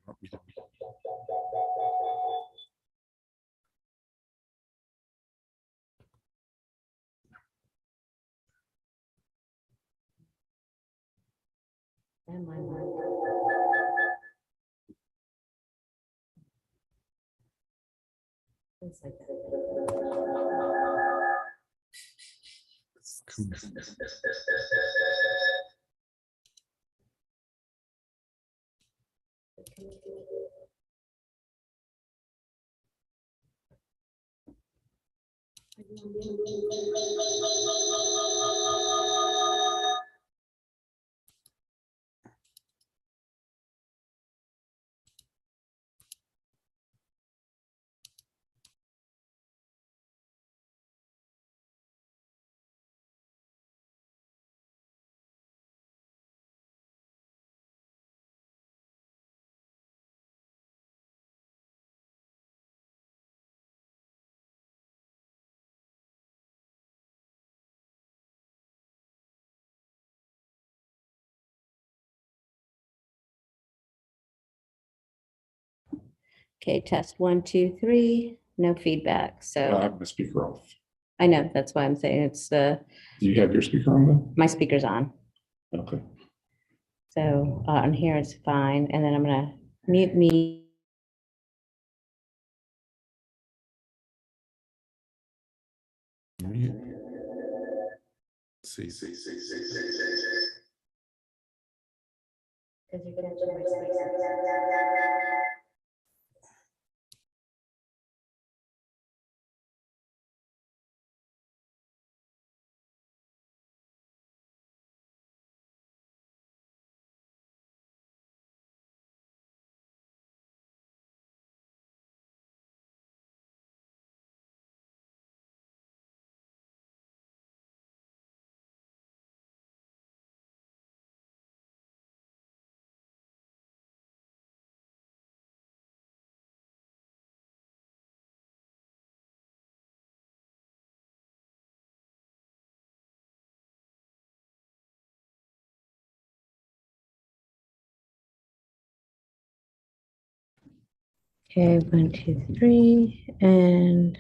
And my mic. It's like okay, test 1, 2, 3, no feedback. I So have the speaker off. I know, that's why I'm saying it's Do you have your speaker on though? my speaker's on. Okay. So on here it's fine. And then I'm gonna mute me. See. Because you're gonna do my space. Okay, 1, 2, 3, and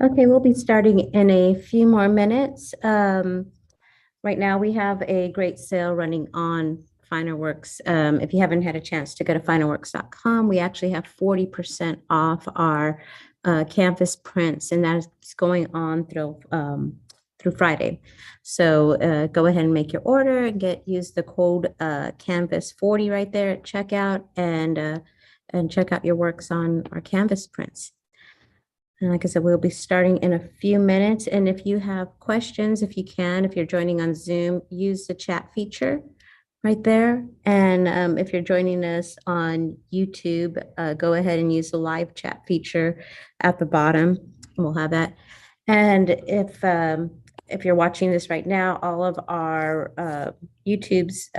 Okay, we'll be starting in a few more minutes. Right now, we have a great sale running on FinerWorks. If you haven't had a chance to go to finerworks.com, we actually have 40% off our canvas prints, and that is going on through Friday. So go ahead and make your order and use the code Canvas40 right there at checkout, and check out your works on our canvas prints. And like I said, we'll be starting in a few minutes. And if you have questions, if you're joining on Zoom, use the chat feature right there. And if you're joining us on YouTube, go ahead and use the live chat feature at the bottom. We'll have that. And if you're watching this right now, all of our YouTube's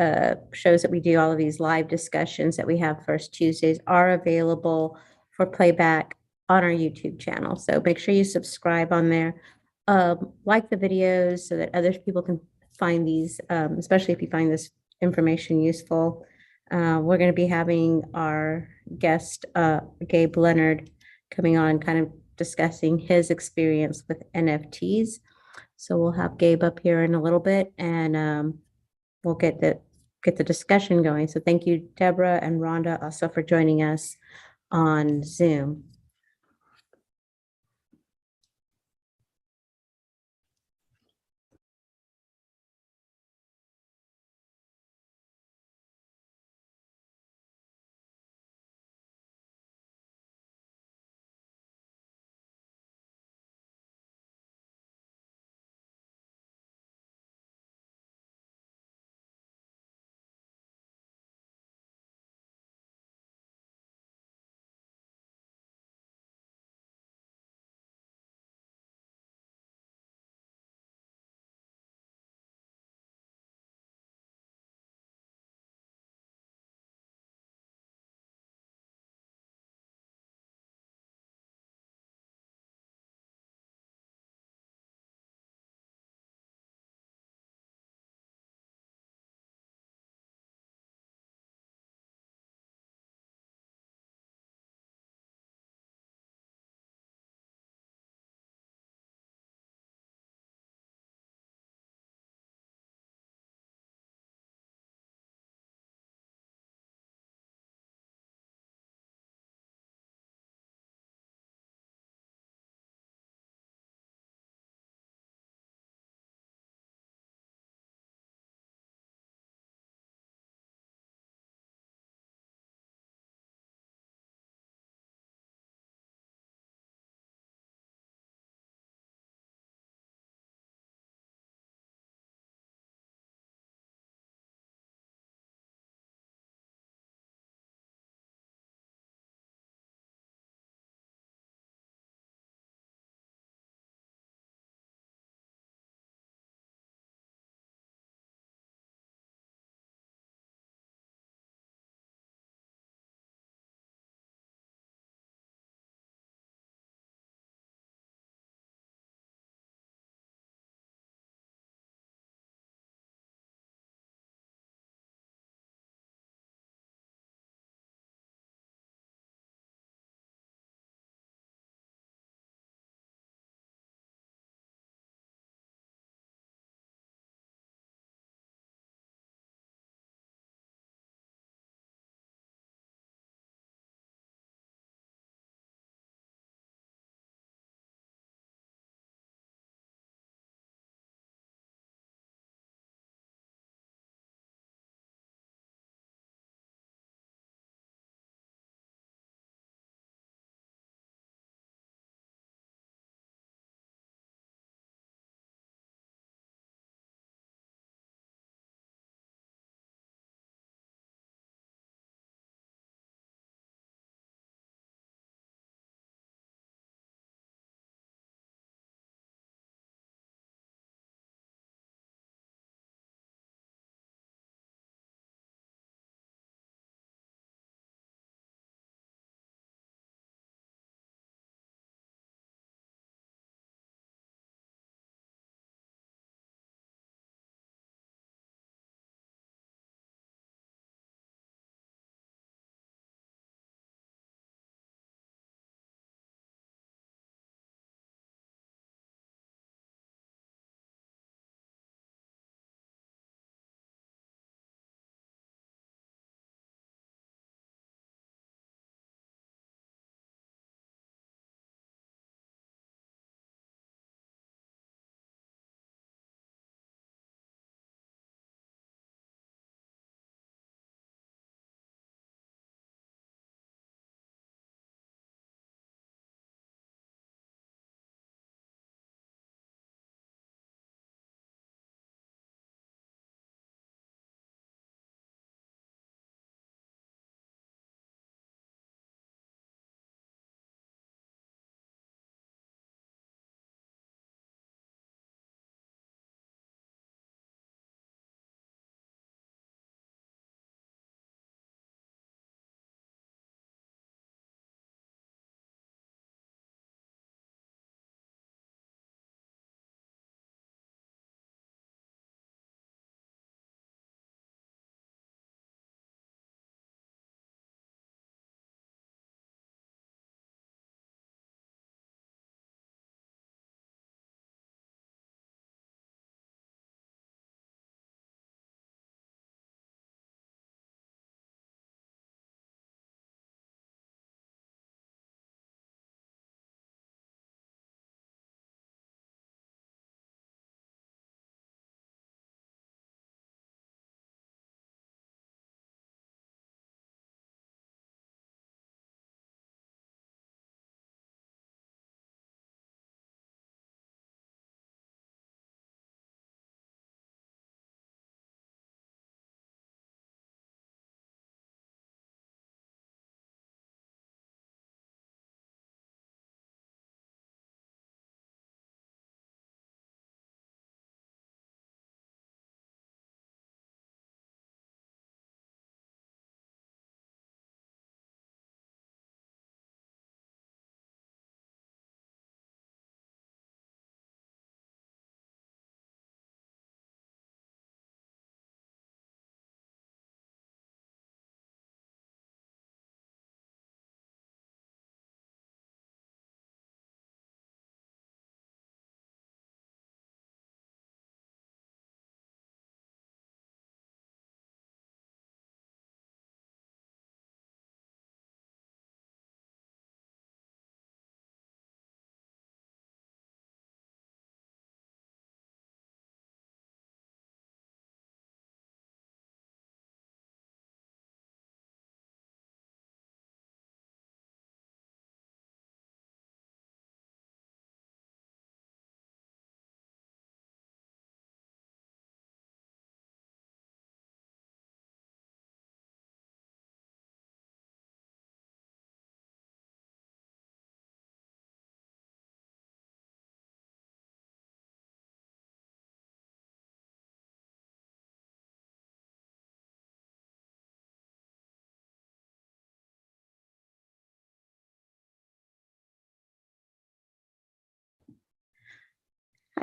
shows that we do, all of these live discussions that we have first Tuesdays are available for playback on our YouTube channel. So make sure you subscribe on there. Like the videos so that other people can find these, especially if you find this information useful. We're going to be having our guest, Gabe Leonard, coming on, kind of discussing his experience with NFTs. So we'll have Gabe up here in a little bit, and we'll get the discussion going. So thank you, Deborah and Rhonda, also for joining us on Zoom.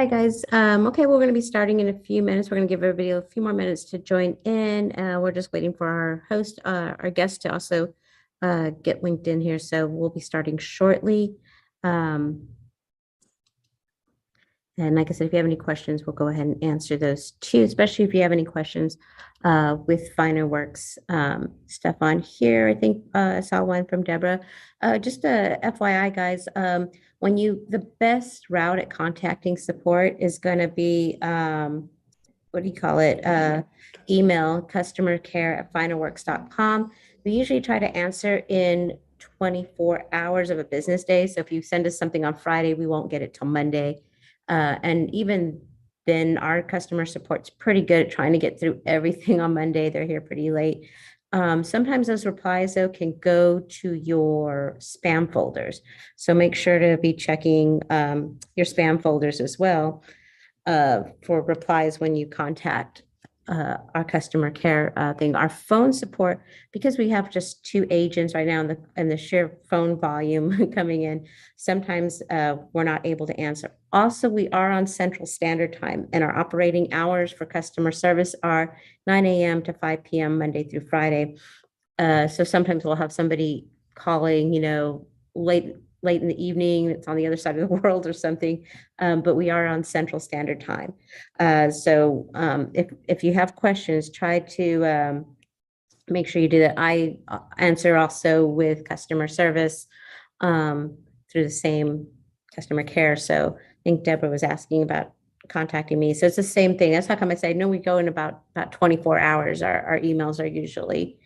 Hi, guys. Okay, we're going to be starting in a few minutes. We're going to give everybody a few more minutes to join in. We're just waiting for our host, our guest to also get linked in here. So we'll be starting shortly. And like I said, if you have any questions, we'll go ahead and answer those too, especially if you have any questions with FinerWorks stuff on here. I think I saw one from Deborah. Just a FYI, guys, the best route at contacting support is going to be, what do you call it? Email customercare@finerworks.com. We usually try to answer in 24 hours of a business day. So if you send us something on Friday, we won't get it till Monday. And even then, our customer support's pretty good at trying to get through everything on Monday. They're here pretty late. Sometimes those replies, though, can go to your spam folders. So make sure to be checking your spam folders as well for replies when you contact our customer care thing. Our phone support, because we have just 2 agents right now and the sheer phone volume coming in, sometimes we're not able to answer. Also, we are on Central Standard Time, and our operating hours for customer service are 9 a.m. to 5 p.m. Monday through Friday. So sometimes we'll have somebody calling, late in the evening, it's on the other side of the world or something, but we are on Central Standard Time. So if you have questions, try to make sure you do that. I answer also with customer service through the same customer care. So I think Deborah was asking about contacting me. So it's the same thing. That's how come I say, no, we go in about 24 hours. Our emails are usually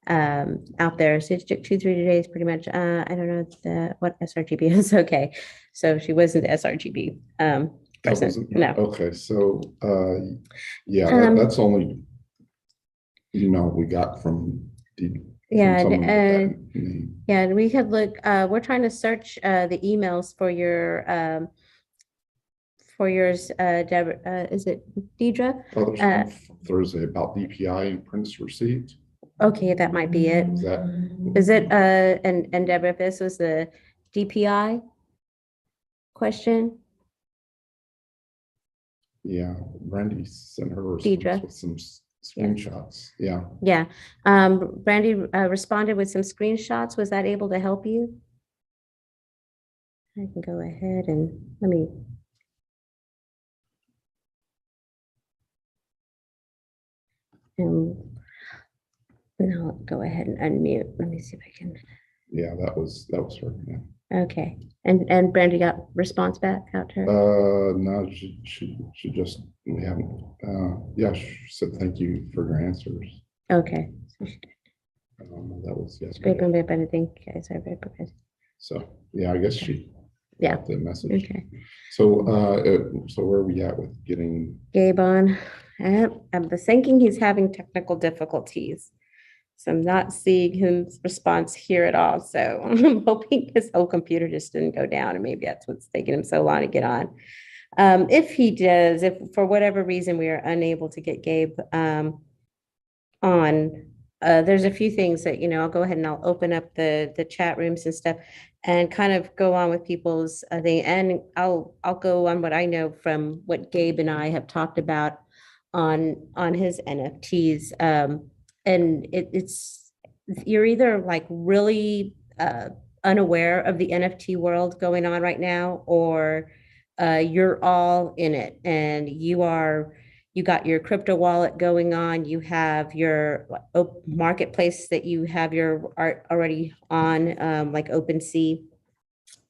out there. So it took 2-3 days pretty much. I don't know what sRGB is. Okay. So she wasn't the sRGB person. No. Okay. So yeah, that's only email we got from yeah. And we could look, we're trying to search the emails for yours, Deborah, is it Deidre? Oh, there's one Thursday about DPI and prince receipt. Okay, that might be it. Is it and Deborah, if this was the DPI question? Yeah, Brandy sent her Deidre. with some screenshots. Yeah. Yeah. Brandy responded with some screenshots. Was that able to help you? I can go ahead and let me. And I'll go ahead and unmute. Let me see if I can. Yeah, that was her. Yeah. Okay. And Brandy got response back out to her? No, she just, we haven't, yeah, she said thank you for your answers. Okay. That was yesterday. So, yeah, I guess she got the message. Okay. So, where are we at with getting Gabe on? I'm thinking he's having technical difficulties. So I'm not seeing his response here at all. So I'm hoping his whole computer just didn't go down, and maybe that's what's taking him so long to get on. If he does, if for whatever reason we are unable to get Gabe on, there's a few things that, I'll go ahead and I'll open up the chat rooms and stuff and kind of go on with people's thing. And I'll go on what I know from what Gabe and I have talked about on his NFTs. And it's you're either like really unaware of the NFT world going on right now, or you're all in it, and you got your crypto wallet going on, you have your marketplace that you have your art already on, like OpenSea.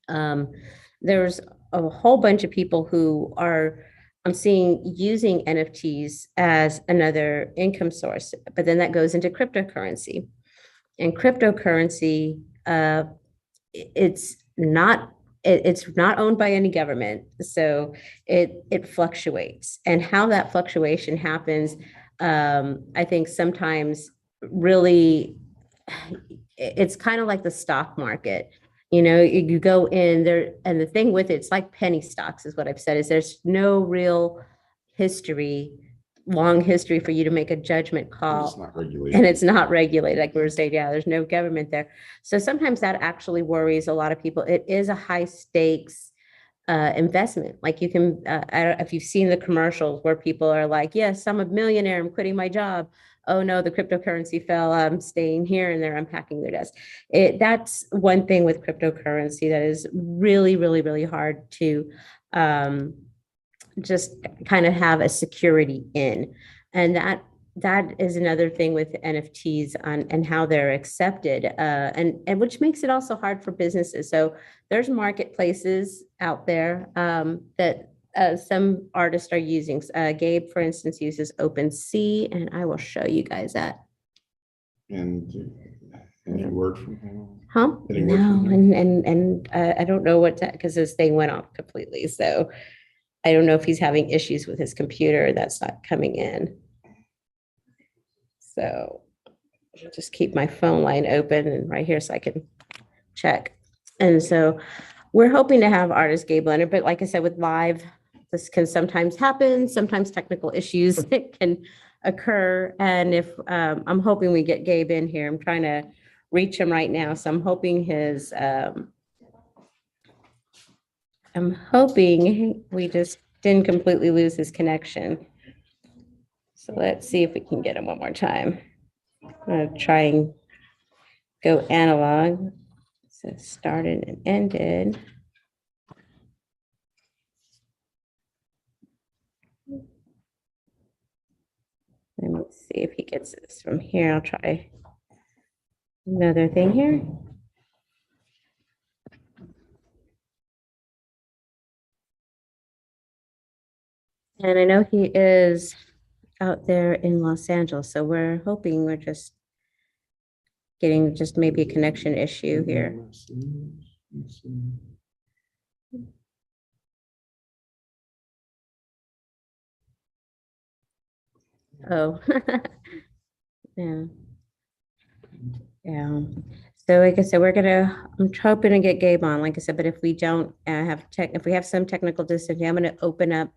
There's a whole bunch of people who I'm seeing using NFTs as another income source, but then that goes into cryptocurrency. And cryptocurrency, it's not owned by any government, so it fluctuates. And how that fluctuation happens, I think sometimes really, it's kind of like the stock market. You go in there, and the thing with it's like penny stocks is what I've said, is there's no real long history for you to make a judgment call. It's not regulated. And it's not regulated. Like we were saying, yeah, there's no government there. So sometimes that actually worries a lot of people. It is a high stakes investment. Like you can, I don't, if you've seen the commercials where people are like, yes, I'm a millionaire, I'm quitting my job. Oh no, the cryptocurrency fell, I'm staying here, and they're unpacking their desk. That's one thing with cryptocurrency that is really, really, really hard to just kind of have a security in. And that is another thing with NFTs and how they're accepted, and which makes it also hard for businesses. So there's marketplaces out there that some artists are using. Gabe, for instance, uses OpenSea, and I will show you guys that. And any word from him? Huh? No, and I don't know what because this thing went off completely. So I don't know if he's having issues with his computer that's not coming in. So I'll just keep my phone line open and right here so I can check. And so we're hoping to have artist Gabe Leonard, but like I said, with live, this can sometimes happen. Sometimes technical issues can occur. And if I'm hoping we get Gabe in here, I'm trying to reach him right now. So I'm hoping we just didn't completely lose his connection. So let's see if we can get him one more time. I'm going to try and go analog. So started and ended. Let me see if he gets this from here. I'll try another thing here. And I know he is out there in Los Angeles, so we're hoping we're just getting just maybe a connection issue here. Oh, yeah. Yeah. So like I said, I'm hoping to get Gabe on, like I said, but if we don't if we have some technical difficulty, I'm going to open up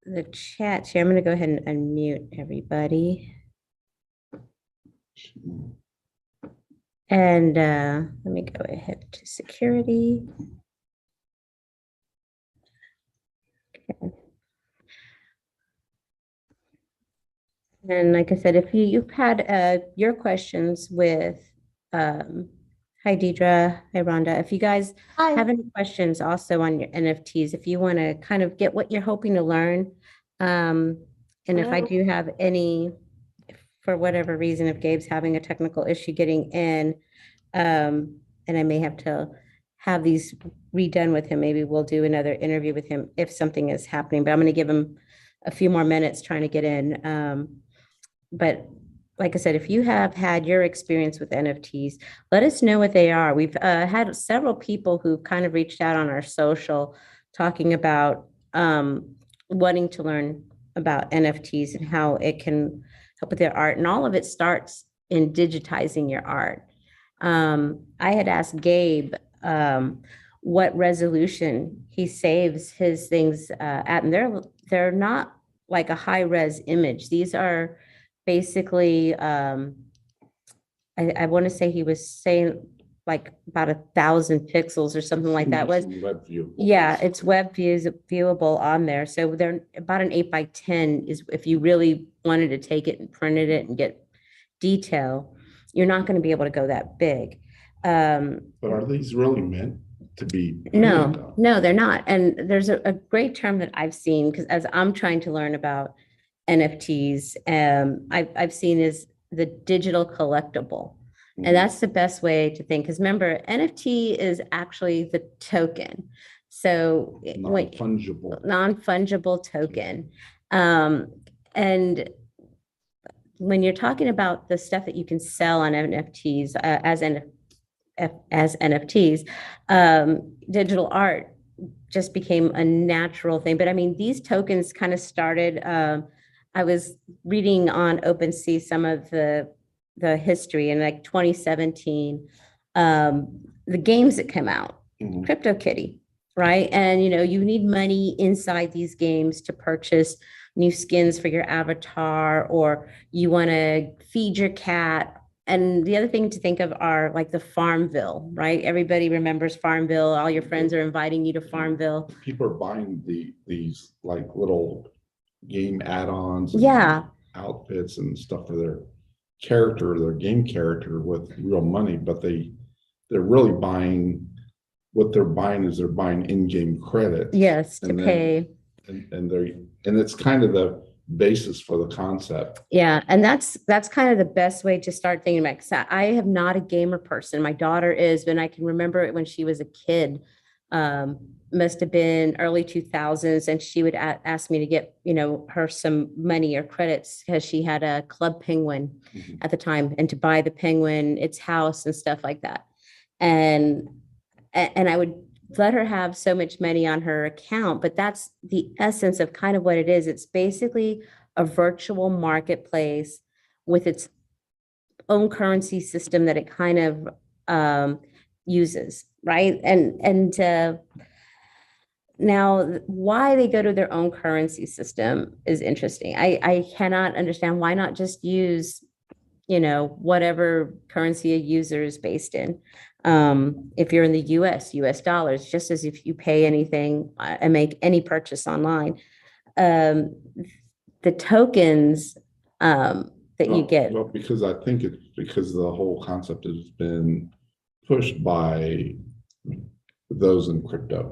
the chat here. I'm going to go ahead and unmute everybody. And let me go ahead to security. Okay. And like I said, if you've had your questions with, hi Deidre, hi Rhonda, if you guys have any questions also on your NFTs, if you want to kind of get what you're hoping to learn, and if I do have any, for whatever reason, if Gabe's having a technical issue getting in, and I may have to have these redone with him, maybe we'll do another interview with him if something is happening, but I'm going to give him a few more minutes trying to get in. But like I said, if you have had your experience with NFTs, let us know what they are. We've had several people who kind of reached out on our social talking about wanting to learn about NFTs and how it can help with their art. And all of it starts in digitizing your art. I had asked Gabe what resolution he saves his things at, and they're not like a high res image. These are basically, I want to say he was saying like about 1,000 pixels or something like that. Yeah, it's viewable on there. So they're about an 8x10 is if you really wanted to take it and printed it and get detail, you're not going to be able to go that big. But are these really meant to be? No, they're not. And there's a great term that I've seen because as I'm trying to learn about NFTs, I've seen is the digital collectible. And that's the best way to think. Because remember, NFT is actually the token. So non-fungible token. And when you're talking about the stuff that you can sell on NFTs as NFTs, digital art just became a natural thing. But I mean, these tokens kind of started, I was reading on OpenSea some of the history in like 2017, the games that come out, CryptoKitty, right? And, you need money inside these games to purchase new skins for your avatar, or you want to feed your cat And the other thing to think of are like the Farmville, right? Everybody remembers Farmville. All your friends are inviting you to Farmville. People are buying these like little game add-ons and Yeah. outfits and stuff for their character, their game character with real money, but they're really buying what they're buying is they're buying in-game credits. Yes, to pay. And it's kind of the basis for the concept. Yeah, and that's kind of the best way to start thinking about it. 'Cause I am not a gamer person. My daughter is, but I can remember it when she was a kid. Must have been early 2000s, and she would ask me to get, her some money or credits because she had a Club Penguin at the time, and to buy the penguin, its house and stuff like that. And I would let her have so much money on her account, but that's the essence of kind of what it is. It's basically a virtual marketplace with its own currency system that it kind of uses, right? And now why they go to their own currency system is interesting. I cannot understand why not just use, whatever currency a user is based in. If you're in the US dollars, just as if you pay anything and make any purchase online. The tokens that you get. Well, because I think it's because the whole concept has been pushed by those in crypto.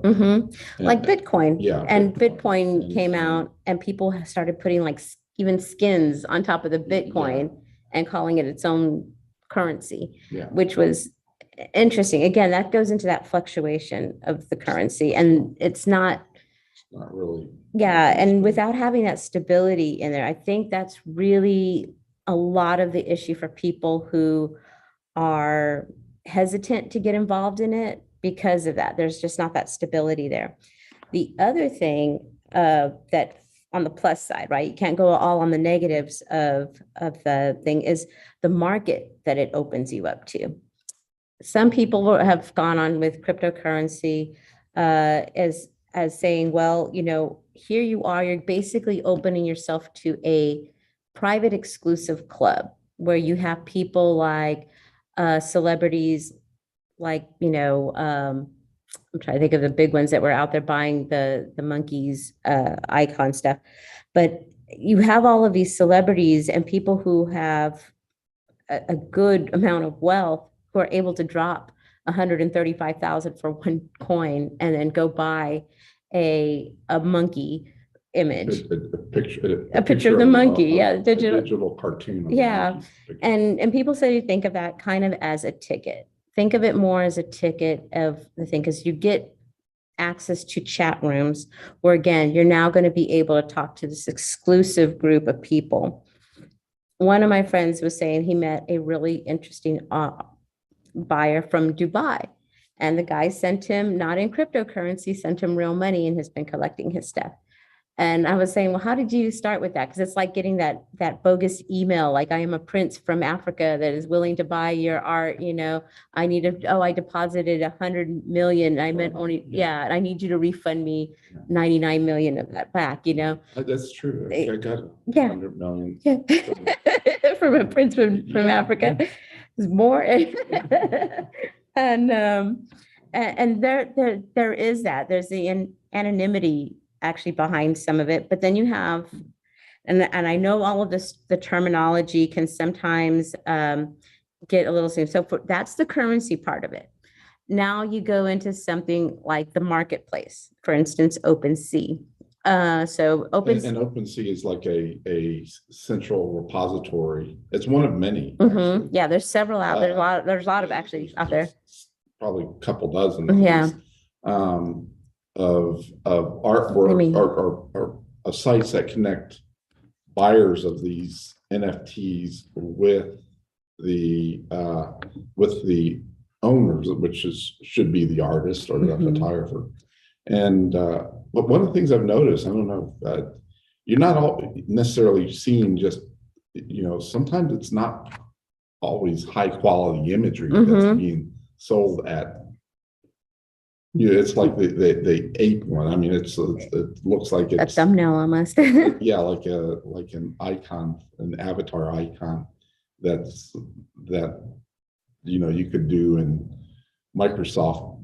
Like Bitcoin. Yeah. And Bitcoin came out and people started putting like even skins on top of the Bitcoin and calling it its own currency, which was interesting. Again, that goes into that fluctuation of the currency, and it's not really. Yeah, and without having that stability in there, I think that's really a lot of the issue for people who are hesitant to get involved in it because of that. There's just not that stability there. The other thing that on the plus side, right? You can't go all on the negatives of the thing is the market that it opens you up to. Some people have gone on with cryptocurrency as saying, well, here you are, you're basically opening yourself to a private exclusive club where you have people like celebrities, like, I'm trying to think of the big ones that were out there buying the monkeys icon stuff. But you have all of these celebrities and people who have a good amount of wealth who are able to drop 135,000 for one coin and then go buy a monkey image, a picture of the monkey, digital cartoon. And people say you think of that kind of as a ticket. Think of it more as a ticket of the thing, because you get access to chat rooms where, again, you're now going to be able to talk to this exclusive group of people. One of my friends was saying he met a really interesting buyer from Dubai, and the guy sent him, not in cryptocurrency, sent him real money and has been collecting his stuff. And I was saying, well, how did you start with that? Because it's like getting that bogus email, like, I am a prince from Africa that is willing to buy your art. I deposited 100 million. I meant only, and I need you to refund me 99 million of that back, That's true. I got 100 million. From a prince from Africa. It's more. And there is that. There's the anonymity actually behind some of it, but then you have, and I know all of this, the terminology can sometimes get a little same. So that's the currency part of it. Now you go into something like the marketplace, for instance, OpenSea. And OpenSea is like a central repository. It's one of many. Yeah, there's several out there. There's a lot of actually out there. Probably a couple dozen. Of artwork or sites that connect buyers of these NFTs with the owners, which should be the artist or the photographer. And but one of the things I've noticed, I don't know, you're not all necessarily seeing just, sometimes it's not always high quality imagery that's being sold at. It's like the ape one. I mean, it looks like it's a thumbnail almost. like an icon, an avatar icon that you could do in Microsoft,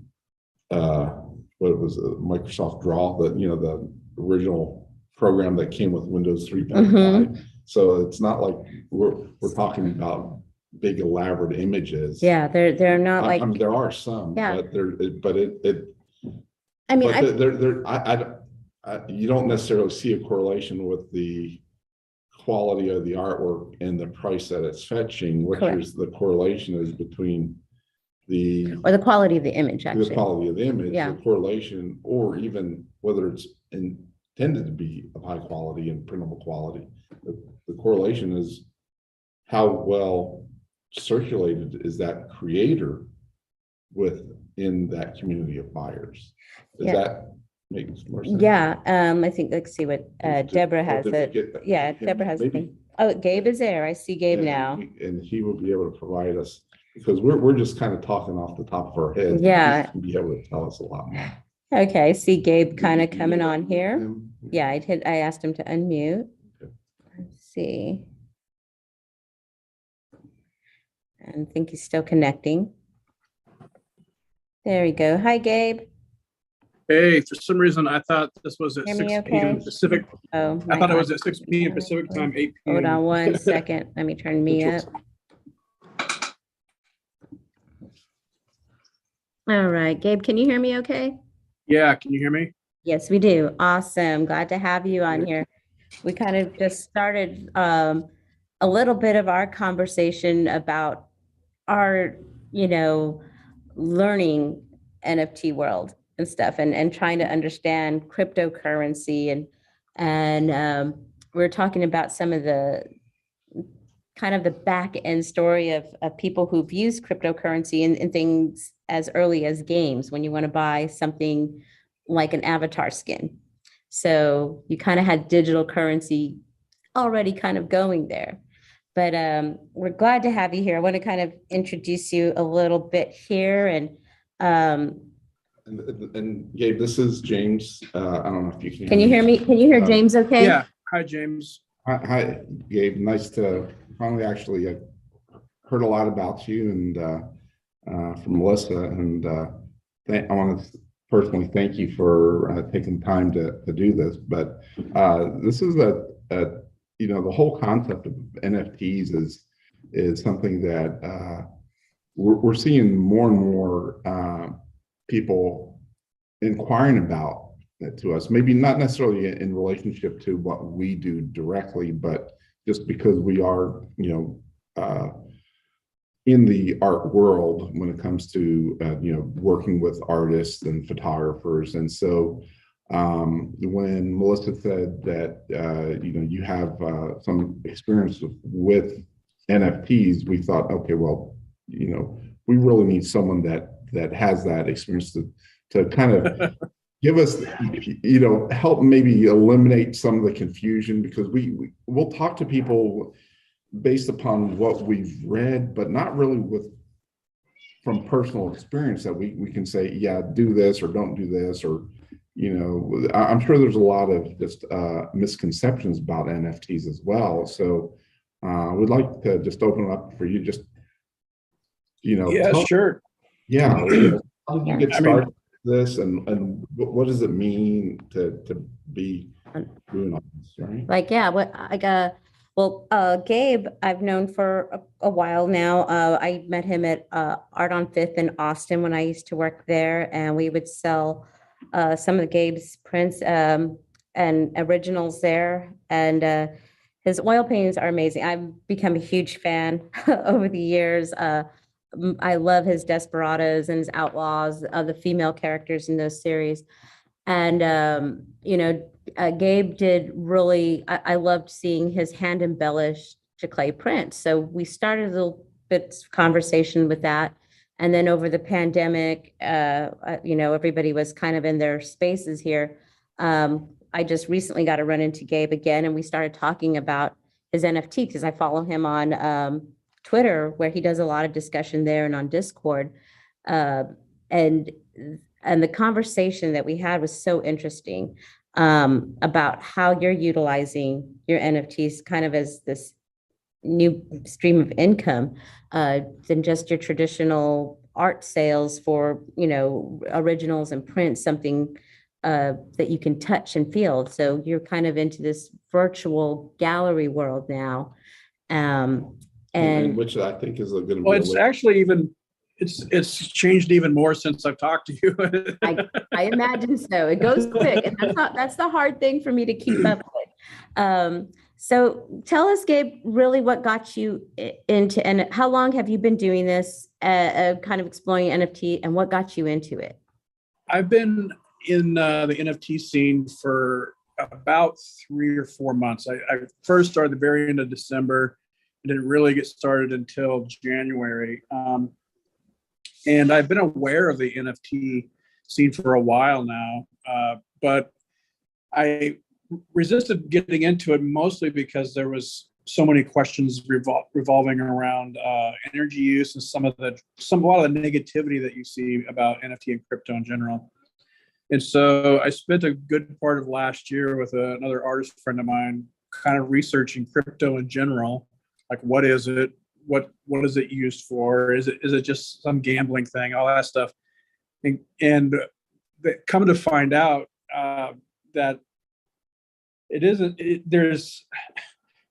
what it was, Microsoft Draw, the original program that came with Windows 3.5. So it's not like we're talking about big elaborate images. Yeah, they're not like. I mean, there are some, Yeah. but I mean, you don't necessarily see a correlation with the quality of the artwork and the price that it's fetching, which is the correlation is between or the quality of the image, actually. The quality of the image, yeah. The correlation, or even whether it's intended to be of high quality and printable quality. The correlation is how well circulated is that creator within that community of buyers. Does that make more sense? Yeah, I think, let's see what Deborah has. Deborah has a thing. Oh, Gabe is there. I see Gabe now. And he will be able to provide us, because we're just kind of talking off the top of our head. Yeah. He'll be able to tell us a lot more. Okay, I see Gabe kind of coming on here. Yeah, I asked him to unmute. Okay. Let's see. And I think he's still connecting. There we go. Hi, Gabe. Hey, for some reason, I thought this was at 6 p.m. Pacific. Oh, I thought it was at 6 p.m. Pacific time, 8 p.m. Hold on one second. Let me turn me up. All right, Gabe, can you hear me okay? Yeah, can you hear me? Yes, we do. Awesome. Glad to have you on here. We kind of just started a little bit of our conversation about our, learning NFT world and stuff, and trying to understand cryptocurrency, and we're talking about some of the kind of the back end story of people who've used cryptocurrency in things as early as games, when you want to buy something like an avatar skin. So you kind of had digital currency already kind of going there. But we're glad to have you here. I want to kind of introduce you a little bit here. And Gabe, this is James. I don't know if you can. Can you hear me? Can you hear James okay? Yeah. Hi, James. Hi, Gabe. Nice to finally actually heard a lot about you and from Melissa. And I want to personally thank you for taking time to do this. But this is the whole concept of NFTs is something that we're seeing more and more people inquiring about that to us, maybe not necessarily in relationship to what we do directly, but just because we are, in the art world when it comes to, working with artists and photographers. And so when Melissa said that, you have some experience with NFTs, we thought, okay, well, we really need someone that has that experience to kind of give us, help maybe eliminate some of the confusion, because we'll talk to people based upon what we've read, but not really from personal experience that we can say, yeah, do this or don't do this, or, I'm sure there's a lot of just misconceptions about NFTs as well. So we'd like to just open up for you, just, Yeah, sure. Yeah. How did you get started with this, and what does it mean to be doing all this, right? Gabe, I've known for a while now. I met him at Art on Fifth in Austin when I used to work there, and we would sell some of Gabe's prints and originals there. And his oil paintings are amazing. I've become a huge fan over the years. I love his Desperados and his Outlaws, the female characters in those series. And, Gabe did really, I loved seeing his hand embellished KLAY prints. So we started a little bit of conversation with that. And then over the pandemic, everybody was kind of in their spaces here. I just recently got to run into Gabe again, and we started talking about his NFT, because I follow him on Twitter, where he does a lot of discussion there, and on Discord. And the conversation that we had was so interesting about how you're utilizing your NFTs kind of as this new stream of income than just your traditional art sales for, originals and prints, something that you can touch and feel. So you're kind of into this virtual gallery world now. And which I think is going to be. Well, it's actually even, it's changed even more since I've talked to you. I imagine so. It goes quick, and that's the hard thing for me to keep up with. So tell us, Gabe, really what got you into, and how long have you been doing this, kind of exploring NFT, and what got you into it? I've been in the NFT scene for about 3 or 4 months. I first started the very end of December. I didn't really get started until January. And I've been aware of the NFT scene for a while now, but I resisted getting into it mostly because there was so many questions revolving around energy use and a lot of the negativity that you see about NFT and crypto in general. And so I spent a good part of last year with another artist friend of mine, kind of researching crypto in general. Like, what is it? What is it used for? Is it just some gambling thing? All that stuff. And come to find out that it isn't. There's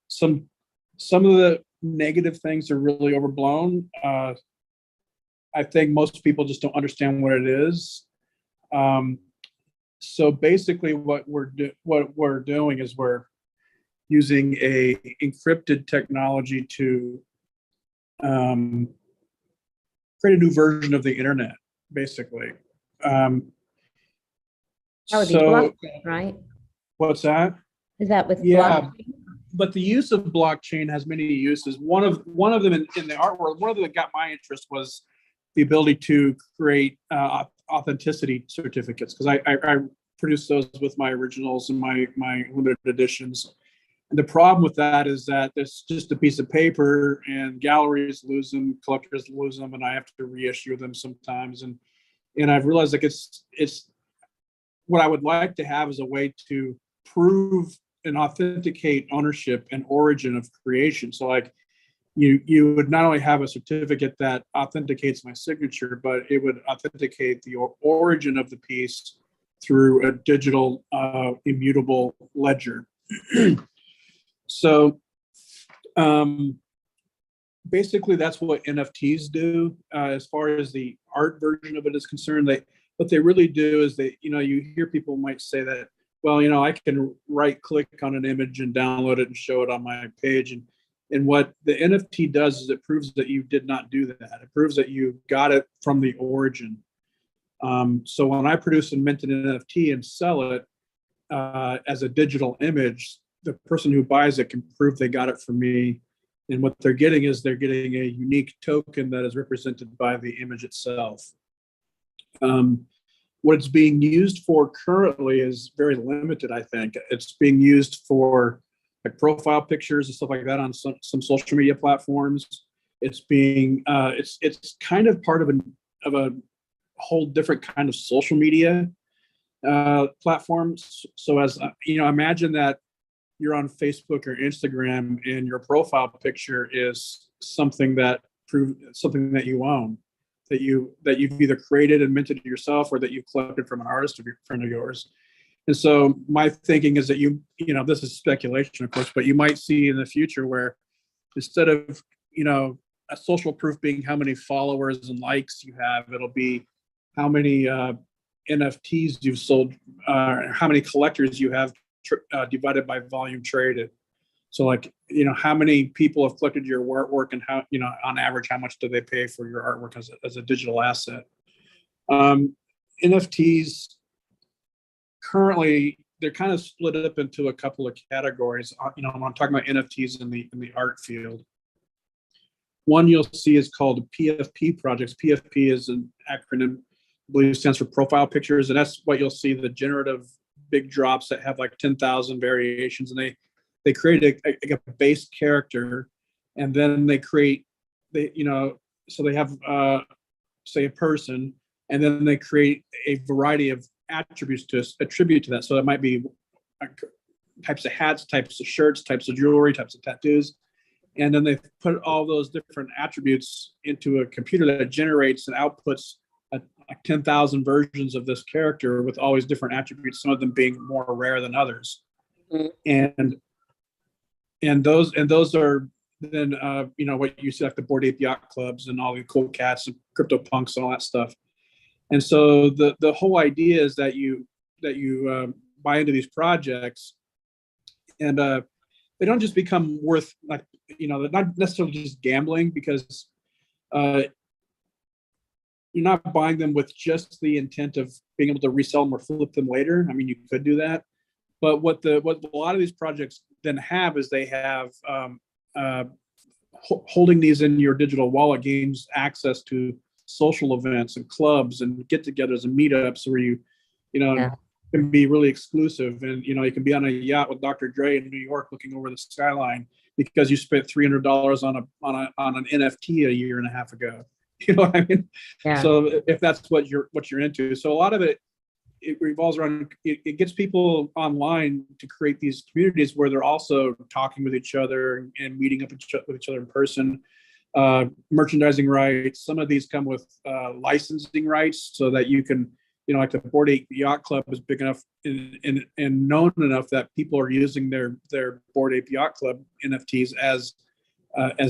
some of the negative things are really overblown. I think most people just don't understand what it is. So basically, what we're doing is we're using a encrypted technology to create a new version of the internet, basically. That would be blockchain, right? What's that? Is that with blockchain? But the use of blockchain has many uses. One of them in the art world, one of them that got my interest was the ability to create authenticity certificates, because I produce those with my originals and my limited editions. And the problem with that is that it's just a piece of paper, and galleries lose them, collectors lose them, and I have to reissue them sometimes. And I've realized, like, it's what I would like to have is a way to prove and authenticate ownership and origin of creation. So, like, you would not only have a certificate that authenticates my signature, but it would authenticate the origin of the piece through a digital immutable ledger. So basically that's what NFTs do. As far as the art version of it is concerned, what they really do is you hear people might say that, well, I can right click on an image and download it and show it on my page. And what the NFT does is it proves that you did not do that. It proves that you got it from the origin. So when I produce and mint an NFT and sell it as a digital image, the person who buys it can prove they got it from me. And what they're getting is they're getting a unique token that is represented by the image itself. What it's being used for currently is very limited, I think. It's being used for like profile pictures and stuff like that on some social media platforms. It's being it's kind of part of a whole different kind of social media platforms. So as imagine that you're on Facebook or Instagram and your profile picture is something that you own, that you've either created and minted yourself, or that you've collected from an artist or a friend of yours. And so my thinking is that this is speculation, of course, but you might see in the future where instead of a social proof being how many followers and likes you have, it'll be how many NFTs you've sold, how many collectors you have divided by volume traded. So, like, how many people have collected your artwork, and how, on average, how much do they pay for your artwork as a digital asset? NFTs currently, they're kind of split up into a couple of categories. When I'm talking about NFTs in the art field, one you'll see is called PFP projects. PFP is an acronym, I believe, stands for profile pictures, and that's what you'll see, the generative big drops that have like 10,000 variations, and they create a base character, and then they have say a person, and then they create a variety of attributes to attribute to that. So that might be types of hats, types of shirts, types of jewelry, types of tattoos, And then they put all those different attributes into a computer that generates and outputs like 10,000 versions of this character with all these different attributes, some of them being more rare than others. Mm-hmm. And those are then what you see, like the Bored Ape Yacht Clubs and all the cool cats and crypto punks and all that stuff. And so the whole idea is that you buy into these projects, and they don't just become worth, like, they're not necessarily just gambling, because you're not buying them with just the intent of being able to resell them or flip them later. I mean, you could do that, but what a lot of these projects then have is they have holding these in your digital wallet gains access to social events and clubs and get-togethers and meetups where you can be really exclusive, and you can be on a yacht with Dr. Dre in New York looking over the skyline because you spent $300 on an NFT a year and a half ago. You know what I mean? Yeah. So if that's what you're into, so a lot of it revolves around it gets people online to create these communities where they're also talking with each other and meeting up with each other in person. Merchandising rights. Some of these come with licensing rights, so that you can, like the Bored Ape Yacht Club is big enough and known enough that people are using their Bored Ape Yacht Club NFTs as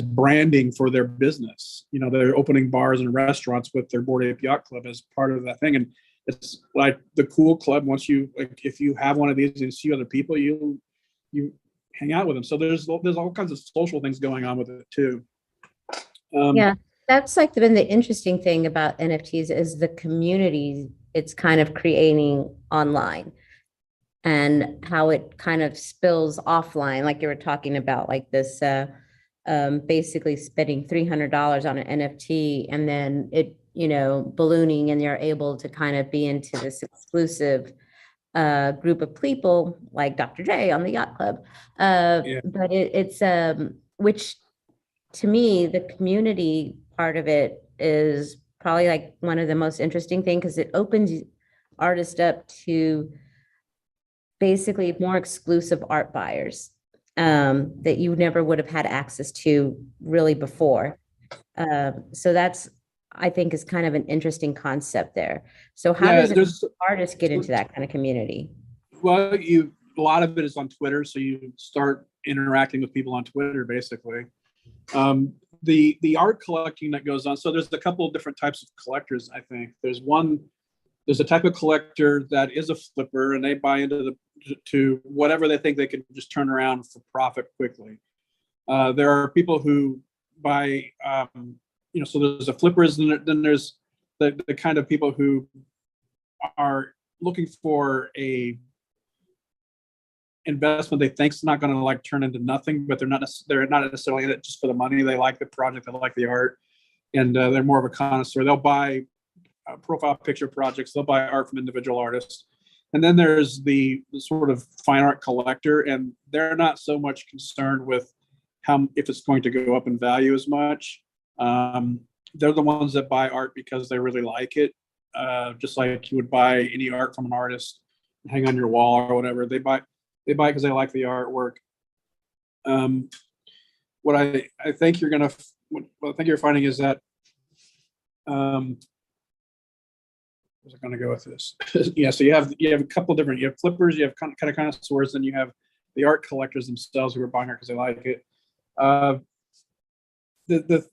branding for their business. They're opening bars and restaurants with their Bored Ape Yacht Club as part of that thing. And it's like the cool club. Once you, like, if you have one of these and see other people, you hang out with them. So there's all kinds of social things going on with it too. Yeah, that's like been the interesting thing about NFTs is the community it's kind of creating online, and how it kind of spills offline, like you were talking about, like this basically spending $300 on an NFT and then it ballooning, and you're able to kind of be into this exclusive group of people like Dr. Dre on the Yacht Club. But it's which, to me, the community part of it is probably like one of the most interesting things, because it opens artists up to basically more exclusive art buyers that you never would have had access to really before. So that's, I think, is kind of an interesting concept there. So how does artists get into that kind of community? Well, a lot of it is on Twitter. So you start interacting with people on Twitter, basically. The art collecting that goes on. So there's a couple of different types of collectors, I think. There's a type of collector that is a flipper, and they buy into to whatever they think they can just turn around for profit quickly. There are people who buy, so there's the flippers, and then there's the kind of people who are looking for a investment they think's not going to like turn into nothing, but they're not necessarily in it just for the money. They like the project, they like the art, and they're more of a connoisseur. They'll buy profile picture projects, they'll buy art from individual artists. And then there's the sort of fine art collector, and they're not so much concerned with if it's going to go up in value as much. They're the ones that buy art because they really like it, just like you would buy any art from an artist and hang on your wall or whatever. They buy because they like the artwork. What I think you're finding is that, where's it going to go with this? Yeah, so you have a couple of different, you have flippers, you have kind of connoisseurs, then you have the art collectors themselves who are buying art because they like it. The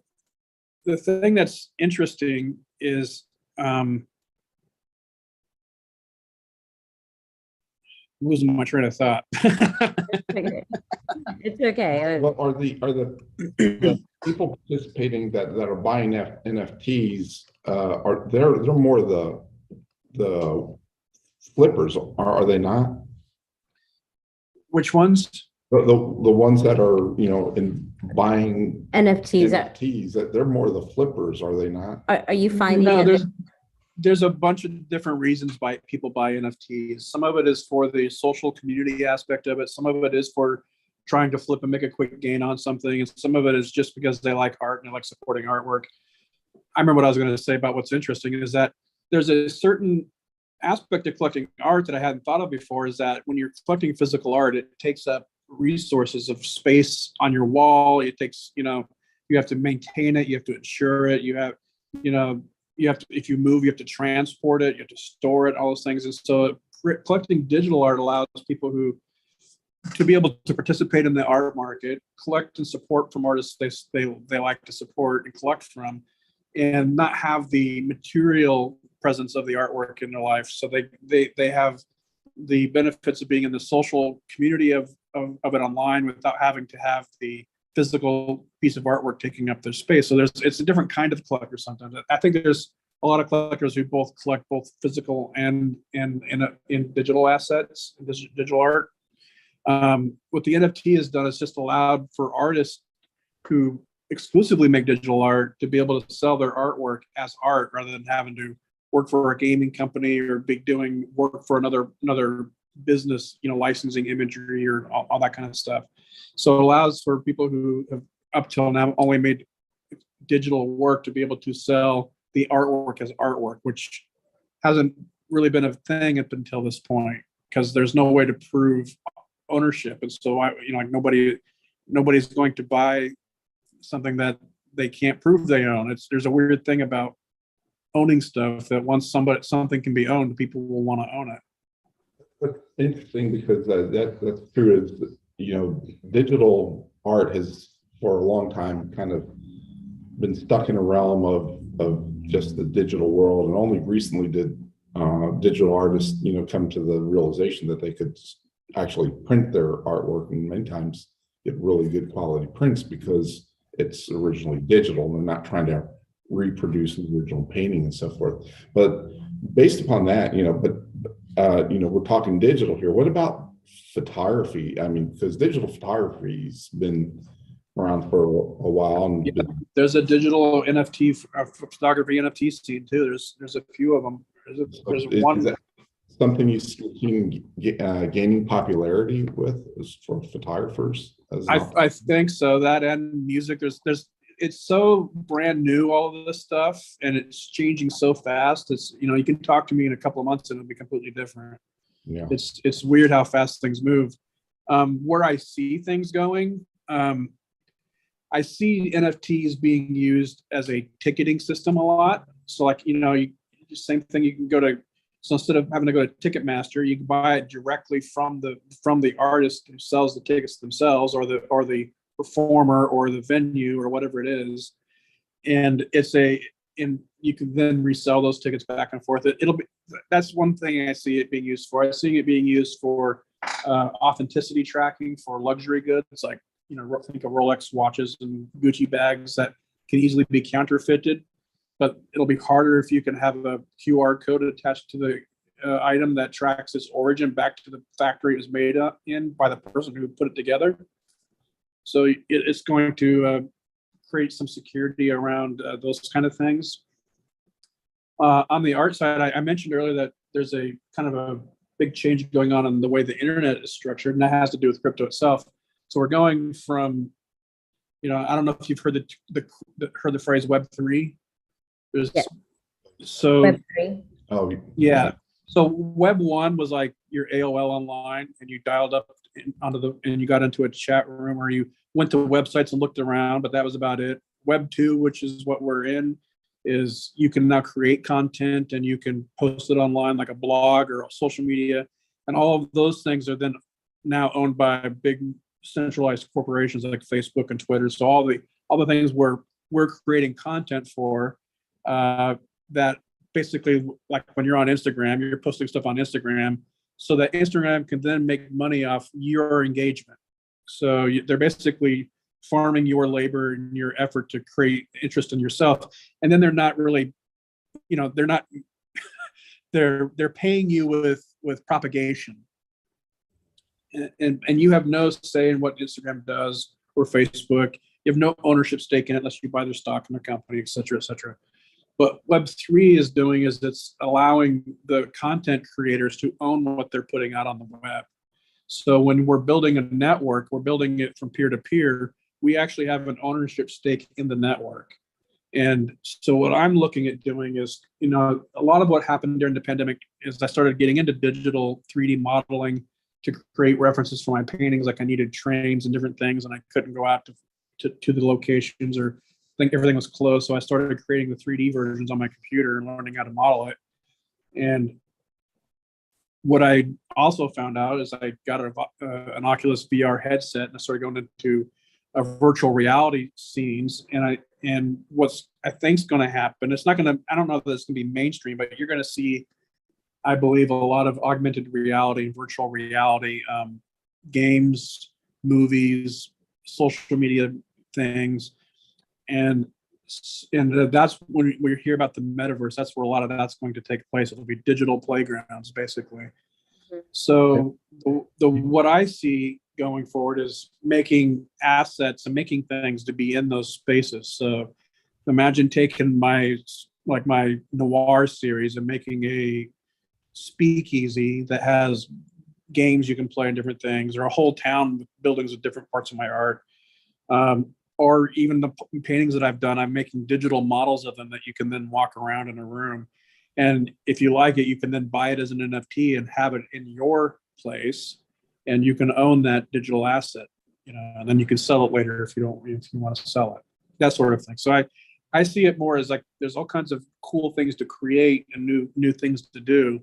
thing that's interesting is, losing my train of thought. It's okay. Well, are the people participating that are buying NFTs, they're more the flippers, are they not? Which ones? The ones that are in buying NFTs, that they're more the flippers, are they not? Are you finding? No, there's a bunch of different reasons why people buy NFTs. Some of it is for the social community aspect of it. Some of it is for trying to flip and make a quick gain on something. And some of it is just because they like art and they like supporting artwork. I remember what I was going to say about what's interesting is that there's a certain aspect of collecting art that I hadn't thought of before, is that when you're collecting physical art, it takes up resources of space on your wall. It takes, you have to maintain it, you have to insure it, you have to, if you move, you have to transport it, you have to store it, all those things. And so collecting digital art allows people to be able to participate in the art market, collect and support from artists they like to support and collect from, and not have the material presence of the artwork in their life. So they have the benefits of being in the social community of it online without having to have the physical piece of artwork taking up their space. So it's a different kind of collector sometimes. I think there's a lot of collectors who both collect both physical and in digital assets, digital art. What the NFT has done is just allowed for artists who exclusively make digital art to be able to sell their artwork as art rather than having to work for a gaming company or doing work for another business, licensing imagery or all that kind of stuff. So it allows for people who have up till now only made digital work to be able to sell the artwork as artwork, which hasn't really been a thing up until this point because there's no way to prove ownership. And so nobody's going to buy something that they can't prove they own. There's a weird thing about owning stuff that once something can be owned, people will want to own it. That's interesting because that's true. Is digital art has for a long time kind of been stuck in a realm of just the digital world, and only recently did digital artists come to the realization that they could actually print their artwork, and many times get really good quality prints because it's originally digital and they're not trying to reproduce the original painting and so forth. But based upon that, we're talking digital here. What about photography? I mean, because digital photography's been around for a while. And there's a digital NFT photography NFT scene too. There's a few of them. There's one. Is that something you've seen gaining popularity with is for photographers? I think so. That and music. It's so brand new, all of this stuff, and it's changing so fast. It's you can talk to me in a couple of months and it'll be completely different. Yeah. It's weird how fast things move. Where I see things going, I see NFTs being used as a ticketing system a lot. So same thing. You can go to, so instead of having to go to Ticketmaster, you can buy it directly from the artist who sells the tickets themselves, or the performer or the venue or whatever it is, and you can then resell those tickets back and forth. That's one thing I see it being used for. I'm seeing it being used for authenticity tracking for luxury goods, like think of Rolex watches and Gucci bags that can easily be counterfeited, but it'll be harder if you can have a QR code attached to the item that tracks its origin back to the factory it was made in by the person who put it together. So it's going to create some security around those kind of things. On the art side, I mentioned earlier that there's a kind of a big change going on in the way the internet is structured, and that has to do with crypto itself. So we're going from, I don't know if you've heard the phrase Web3. So Web3. Oh yeah. So Web 1 was like your AOL online, and you dialed up and you got into a chat room, or you went to websites and looked around, but that was about it. Web 2, which is what we're in, is you can now create content and you can post it online like a blog or social media, and all of those things are then now owned by big centralized corporations like Facebook and Twitter. So all the things we're creating content for, that basically, like when you're on Instagram, you're posting stuff on Instagram, so that Instagram can then make money off your engagement. So they're basically farming your labor and your effort to create interest in yourself. And then they're not really, they're paying you with propagation. And you have no say in what Instagram does or Facebook. You have no ownership stake in it unless you buy their stock in their company, et cetera, et cetera. But Web3 is doing is it's allowing the content creators to own what they're putting out on the web. So when we're building a network, we're building it from peer to peer. We actually have an ownership stake in the network. And so what I'm looking at doing is, a lot of what happened during the pandemic is I started getting into digital 3D modeling to create references for my paintings. Like I needed trains and different things, and I couldn't go out to the locations, or think everything was closed. So I started creating the 3D versions on my computer and learning how to model it. And what I also found out is I got an Oculus VR headset, and I started going into virtual reality scenes. And what's I think is going to happen, it's not going to, I don't know that it's going to be mainstream, but you're going to see, I believe, a lot of augmented reality, virtual reality, games, movies, social media things. And that's when we hear about the metaverse, that's where a lot of that's going to take place. It'll be digital playgrounds, basically. So what I see going forward is making assets and making things to be in those spaces. So imagine taking my noir series and making a speakeasy that has games you can play and different things, or a whole town with buildings with different parts of my art. Or even the paintings that I've done, I'm making digital models of them that you can then walk around in a room. And if you like it, you can then buy it as an NFT and have it in your place, and you can own that digital asset, and then you can sell it later if you want to sell it, that sort of thing. So I see it more as like there's all kinds of cool things to create and new things to do.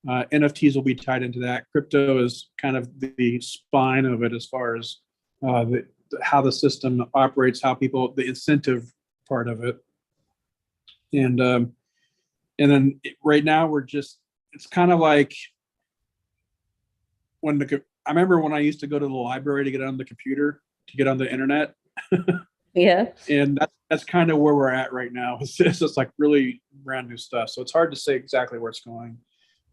NFTs will be tied into that. Crypto is kind of the spine of it as far as how the system operates, the incentive part of it. And then right now it's kind of like I remember when I used to go to the library to get on the computer, to get on the internet. Yeah. And that's kind of where we're at right now. It's just like really brand new stuff. So it's hard to say exactly where it's going,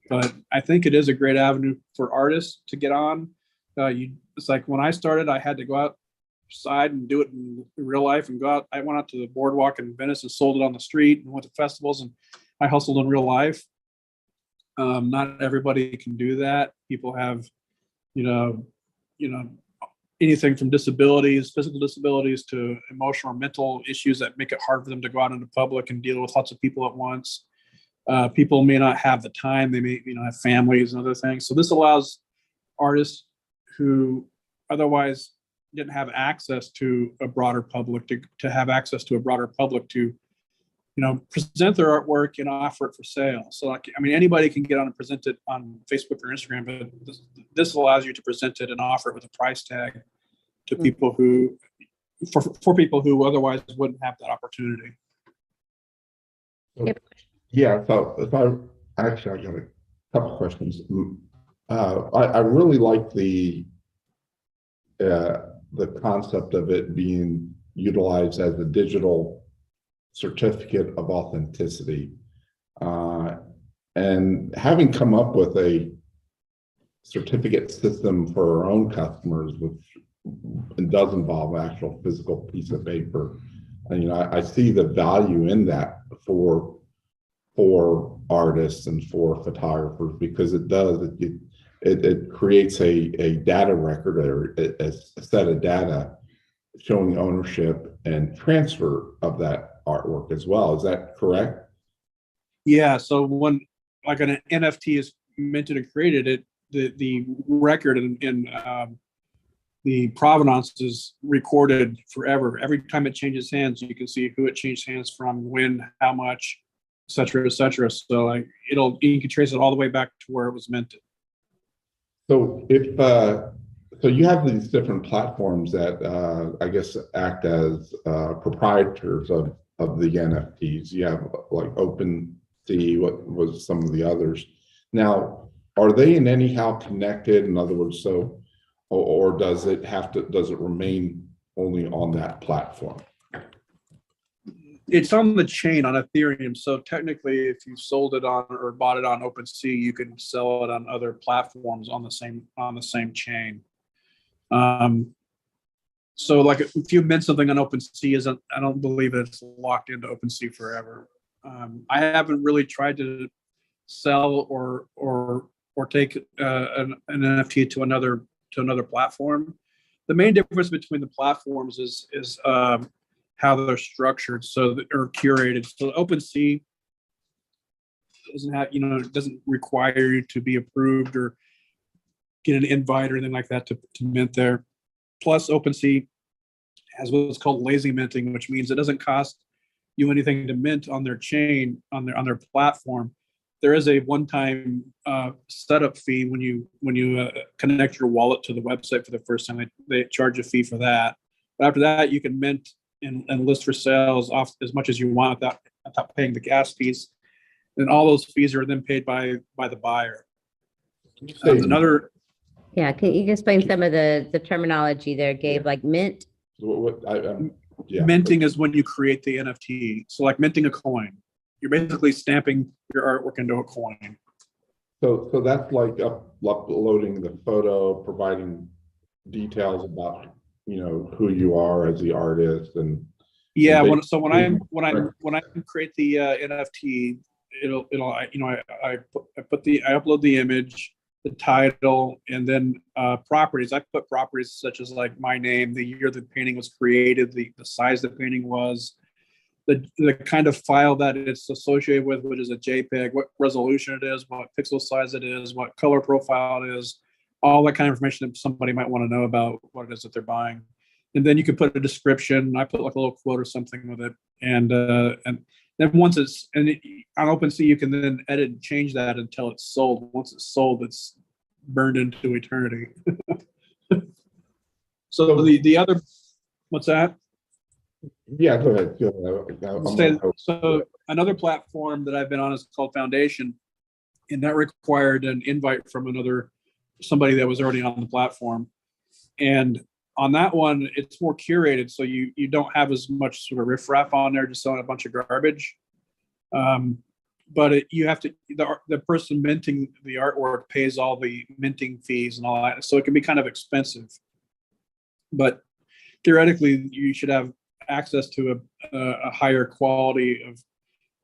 but I think it is a great avenue for artists to get on. It's like when I started, I had to go outside and do it in real life and go out. I went out to the boardwalk in Venice and sold it on the street and went to festivals, and I hustled in real life. Not everybody can do that. People have, anything from disabilities, physical disabilities, to emotional or mental issues that make it hard for them to go out into public and deal with lots of people at once. People may not have the time. They may, have families and other things. So this allows artists who otherwise didn't have access to a broader public to have access to a broader public to, present their artwork and offer it for sale. So anybody can get on and present it on Facebook or Instagram, but this allows you to present it and offer it with a price tag to people for people who otherwise wouldn't have that opportunity. Yeah, so I got a couple questions. I really like the concept of it being utilized as a digital certificate of authenticity, and having come up with a certificate system for our own customers, which does involve an actual physical piece of paper. And, I see the value in that for artists and for photographers, because it creates a data record, or a set of data showing ownership and transfer of that artwork as well. Is that correct? Yeah. So when like an NFT is minted and created, the record and the provenance is recorded forever. Every time it changes hands, you can see who it changed hands from, when, how much, et cetera, et cetera. So you can trace it all the way back to where it was minted. So so you have these different platforms that I guess act as proprietors of the NFTs. You have like OpenSea, what was some of the others. Now, are they in anyhow connected? In other words, or does it remain only on that platform? It's on the chain on Ethereum. So technically, if you sold it on or bought it on OpenSea, you can sell it on other platforms on the same chain. So like if you mint something on OpenSea, I don't believe it's locked into OpenSea forever. I haven't really tried to sell or take an NFT to another platform. The main difference between the platforms is how they're structured, or curated. So OpenSea doesn't have, it doesn't require you to be approved, or get an invite or anything like that to mint there. Plus, OpenSea has what's called lazy minting, which means it doesn't cost you anything to mint on their chain, on their platform. There is a one-time setup fee when you connect your wallet to the website for the first time. They charge a fee for that. But after that, you can mint and list for sales off as much as you want without paying the gas fees. And all those fees are then paid by the buyer. Another. Yeah, can you explain some of the terminology there, Gabe? Like mint? Minting is when you create the NFT. So like minting a coin. You're basically stamping your artwork into a coin. So that's like uploading the photo, providing details about who you are as the artist, and yeah. When I create the NFT, I upload the image, the title, and then properties. I put properties such as like my name, the year the painting was created, the size the painting was, the kind of file that it's associated with, which is a JPEG, what resolution it is, what pixel size it is, what color profile it is, all that kind of information that somebody might want to know about what it is that they're buying. And then you can put a description. I put like a little quote or something with it. And then once it's on OpenSea, you can then edit and change that until it's sold. Once it's sold, it's burned into eternity. So the other, what's that? Yeah, go ahead. So another platform that I've been on is called Foundation, and that required an invite from somebody that was already on the platform. And on that one, it's more curated, so you don't have as much sort of riffraff on there just selling a bunch of garbage. But you have to, the person minting the artwork pays all the minting fees and all that, so it can be kind of expensive. But theoretically, you should have access to a higher quality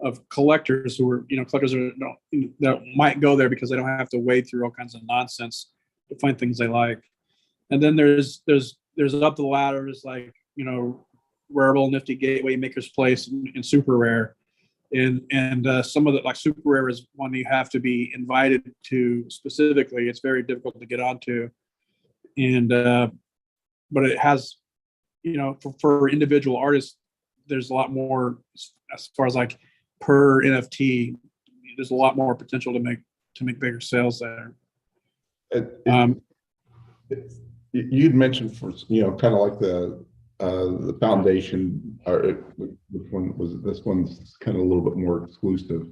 of collectors who are collectors that might go there because they don't have to wade through all kinds of nonsense to find things they like. And then there's up the ladders like Rarible, Nifty Gateway, Maker's Place, and Super Rare. And some of the, like Super Rare is one you have to be invited to specifically. It's very difficult to get onto, and but it has for individual artists, there's a lot more as far as like per NFT. There's a lot more potential to make bigger sales there. You'd mentioned for kind of like the foundation, or which one was this one's kind of a little bit more exclusive,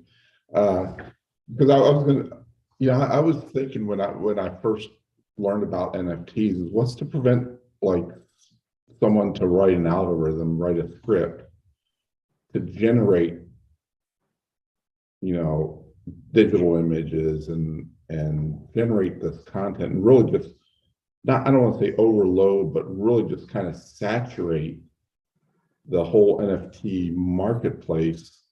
because I was thinking when I first learned about NFTs is what's to prevent like someone to write an algorithm, write a script to generate digital images and generate this content and really just I don't want to say overload, but really just kind of saturate the whole NFT marketplace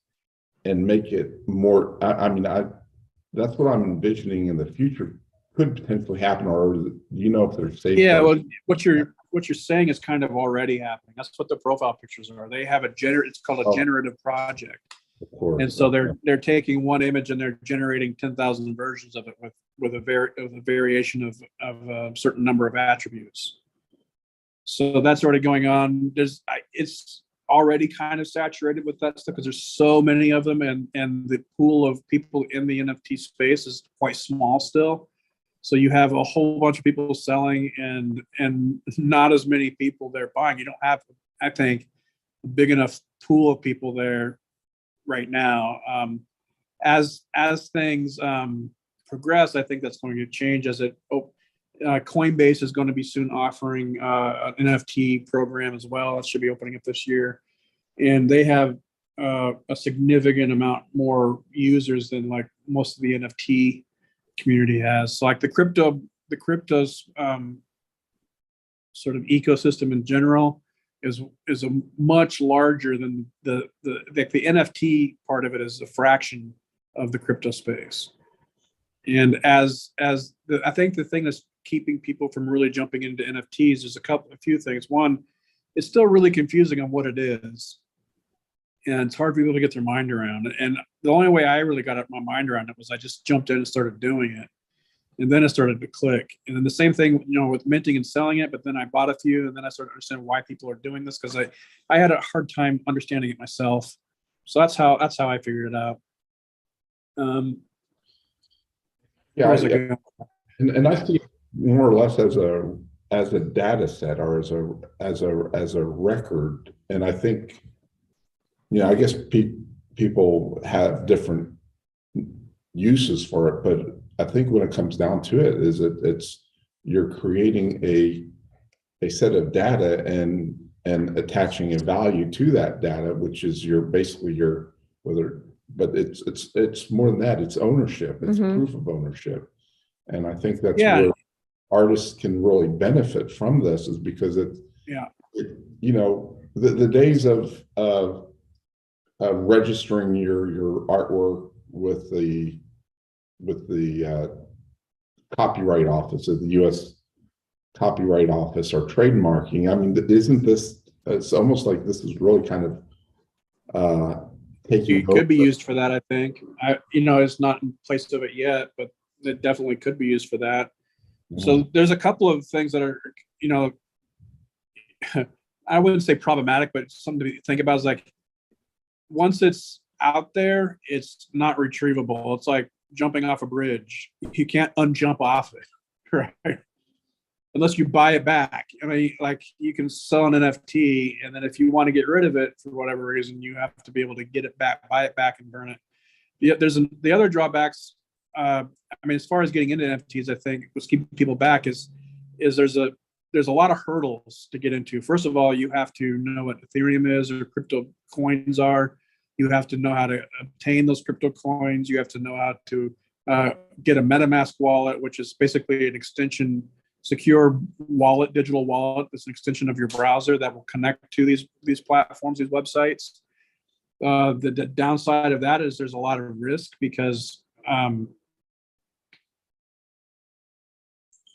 and make it more. That's what I'm envisioning in the future could potentially happen, or do you know if they're safe? Yeah, well, what you're saying is kind of already happening. That's what the profile pictures are. They have it's called a generative project. Of course. And so they're taking one image and they're generating 10,000 versions of it with a variation of a certain number of attributes. So that's already going on. It's already kind of saturated with that stuff because there's so many of them, and the pool of people in the NFT space is quite small still. So you have a whole bunch of people selling and not as many people there buying. You don't have, I think, a big enough pool of people there right now. As things progress, I think that's going to change. Coinbase is going to be soon offering an NFT program as well. It should be opening up this year, and they have a significant amount more users than like most of the NFT community has. So like the crypto's sort of ecosystem in general is a much larger than the NFT part of it is a fraction of the crypto space. And I think the thing that's keeping people from really jumping into NFTs is a few things. One, it's still really confusing on what it is, and it's hard for people to get their mind around. And the only way I really got my mind around it was I just jumped in and started doing it. And then it started to click. And then the same thing, with minting and selling it, but then I bought a few, and then I started to understand why people are doing this, because I had a hard time understanding it myself. So that's how I figured it out. Yeah, and I see it more or less as a data set, or as a record. And I think, I guess people have different uses for it, but I think when it comes down to it, is you're creating a set of data and attaching a value to that data, which is but it's more than that. It's ownership. It's proof of ownership. And I think that's where artists can really benefit from this, is because the days of registering your artwork with the Copyright Office of the U.S. Copyright Office, or trademarking. I mean, isn't this? It's almost like this is really kind of taking. It could be used for that. I think. It's not in place of it yet, but it definitely could be used for that. Mm-hmm. So there's a couple of things that are, I wouldn't say problematic, but something to think about is like, once it's out there, it's not retrievable. It's like jumping off a bridge. You can't unjump off it, right? Unless you buy it back. I mean, like, you can sell an NFT, and then if you want to get rid of it for whatever reason, you have to be able to get it back, buy it back, and burn it. The other drawbacks. As far as getting into NFTs, I think what's keeping people back is there's a lot of hurdles to get into. First of all, you have to know what Ethereum is, or crypto coins are. You have to know how to obtain those crypto coins. You have to know how to get a MetaMask wallet, which is basically an extension, secure wallet, digital wallet. It's an extension of your browser that will connect to these platforms, these websites. The downside of that is there's a lot of risk, because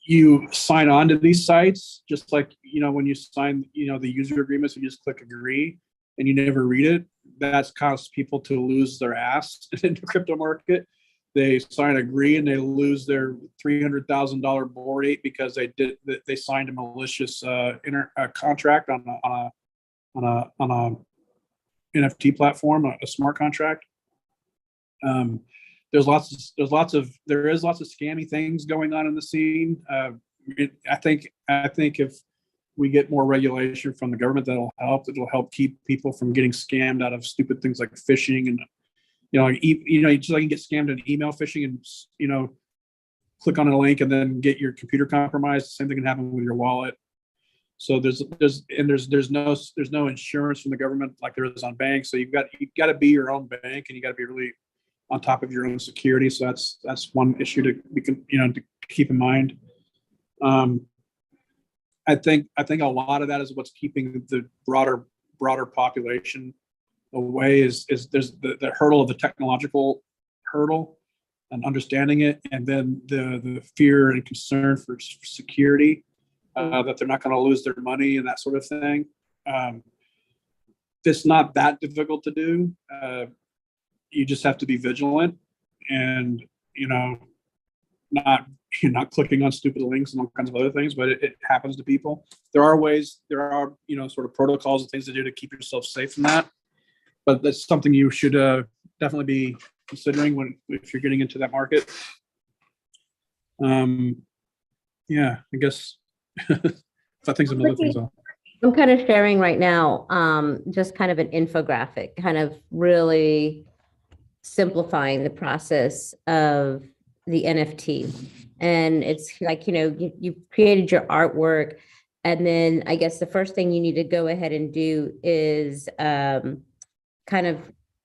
you sign on to these sites, just like, when you sign, the user agreements, you just click agree and you never read it. That's caused people to lose their ass in the crypto market. They sign agree and they lose their $300,000 board ape because they signed a malicious contract on a NFT platform, a smart contract. There is lots of scammy things going on in the scene. I think if we get more regulation from the government, that'll help. It'll help keep people from getting scammed out of stupid things like phishing, and just like you can get scammed in email phishing, and click on a link and then get your computer compromised. The same thing can happen with your wallet. So there's no insurance from the government like there is on banks. So you've got to be your own bank, and you got to be really on top of your own security. So that's one issue to keep in mind. I think a lot of that is what's keeping the broader population away. Is there's the hurdle of the technological hurdle and understanding it, and then the fear and concern for security, that they're not going to lose their money and that sort of thing. It's not that difficult to do. You just have to be vigilant, and not clicking on stupid links and all kinds of other things. But it happens to people. There are sort of protocols and things to do to keep yourself safe from that. But that's something you should definitely be considering if you're getting into that market. I guess I think some other things. I'm kind of sharing right now, just kind of an infographic, kind of really simplifying the process of the NFT. And it's like, you've created your artwork, and then I guess the first thing you need to go ahead and do is kind of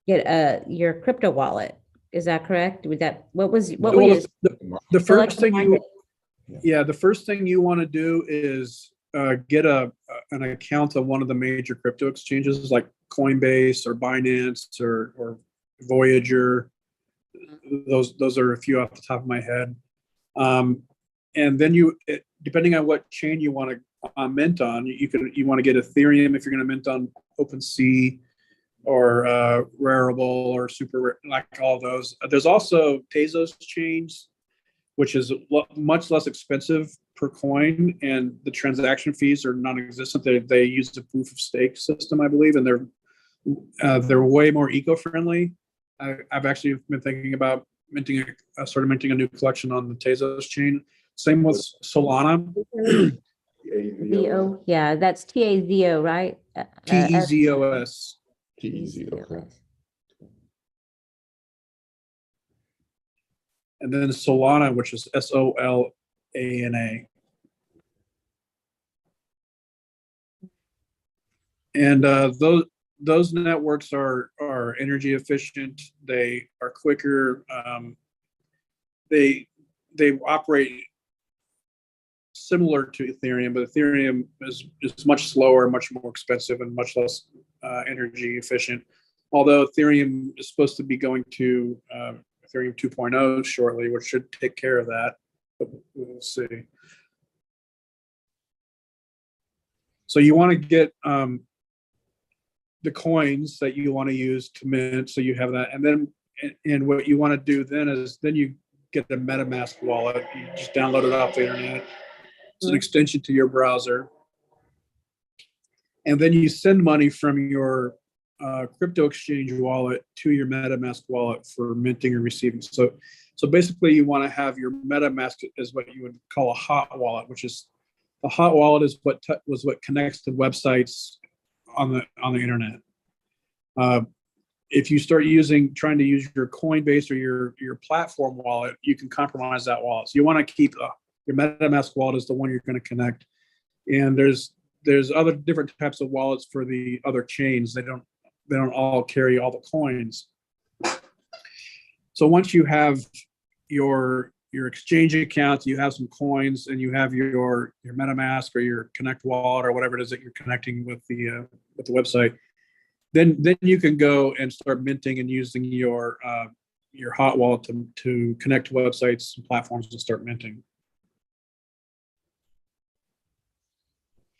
get your crypto wallet. Is that correct? What was the first thing the first thing you want to do is get an account on one of the major crypto exchanges like Coinbase or Binance or Voyager. Those are a few off the top of my head. And then depending on what chain you want to mint on, you want to get Ethereum if you're going to mint on OpenSea or Rarible or Super, like all those. There's also Tezos chains which is much less expensive per coin, and the transaction fees are non-existent. They use a proof of stake system, I believe, and they're way more eco-friendly. I've actually been thinking about minting a new collection on the Tezos chain. Same with Solana. VO, yeah, that's TAZO, right? TEZOS. TEZ, okay. And then Solana, which is SOLANA. And those networks are energy efficient. They are quicker. They operate similar to Ethereum, but Ethereum is much slower, much more expensive, and much less energy efficient. Although Ethereum is supposed to be going to Ethereum 2.0 shortly, which should take care of that, but we'll see. So you want to get the coins that you want to use to mint, so you have that, and then what you want to do then is you get a MetaMask wallet. You just download it off the internet. It's an extension to your browser, and then you send money from your crypto exchange wallet to your MetaMask wallet for minting or receiving. So basically, you want to have your MetaMask is what you would call a hot wallet, which is the hot wallet is what connects to websites on the internet. If you start trying to use your Coinbase or your platform wallet, you can compromise that wallet. So you want to keep your MetaMask wallet is the one you're going to connect. And there's other different types of wallets for the other chains. They don't all carry all the coins. So once you have your exchange account, you have some coins, and you have your MetaMask or your Connect wallet or whatever it is that you're connecting with the website, then you can go and start minting and using your hot wallet to connect to websites and platforms and start minting.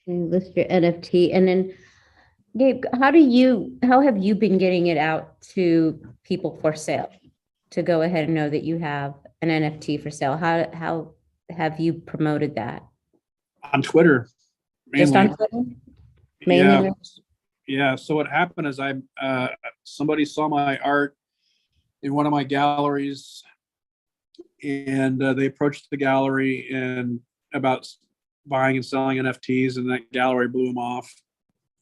You list your NFT, and then Gabe, how have you been getting it out to people for sale to go ahead and know that you have an NFT for sale? How have you promoted that? On Twitter, mainly. Just on Twitter? Mainly? Yeah. So what happened is somebody saw my art in one of my galleries, and they approached the gallery and about buying and selling NFTs, and that gallery blew them off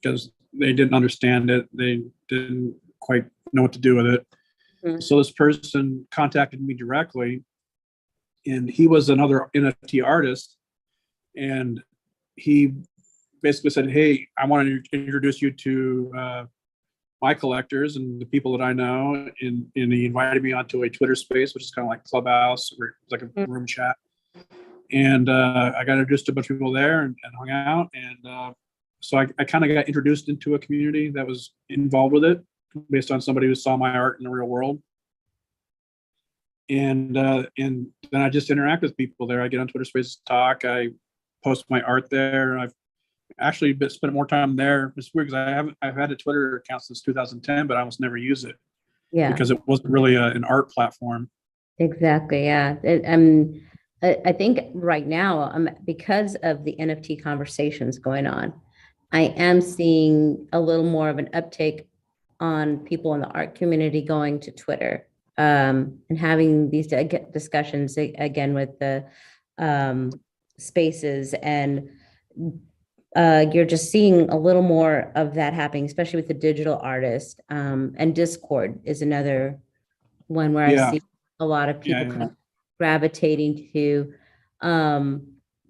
because they didn't understand it. They didn't quite know what to do with it. Mm-hmm. So this person contacted me directly, and he was another NFT artist, and he basically said, "Hey, I want to introduce you to my collectors and the people that I know." And he invited me onto a Twitter space, which is kind of like Clubhouse, or it's like a room chat. And I got introduced to a bunch of people there and hung out. And so I kind of got introduced into a community that was involved with it based on somebody who saw my art in the real world. And then I just interact with people there. I get on Twitter Spaces to talk. I post my art there. I've actually spent more time there. It's weird because I've had a Twitter account since 2010, but I almost never use it. Yeah, because it wasn't really an art platform. Exactly. Yeah. I think right now, because of the NFT conversations going on, I am seeing a little more of an uptake on people in the art community going to Twitter and having these discussions again with the spaces, and you're just seeing a little more of that happening, especially with the digital artist. And Discord is another one where I see a lot of people kind of gravitating to,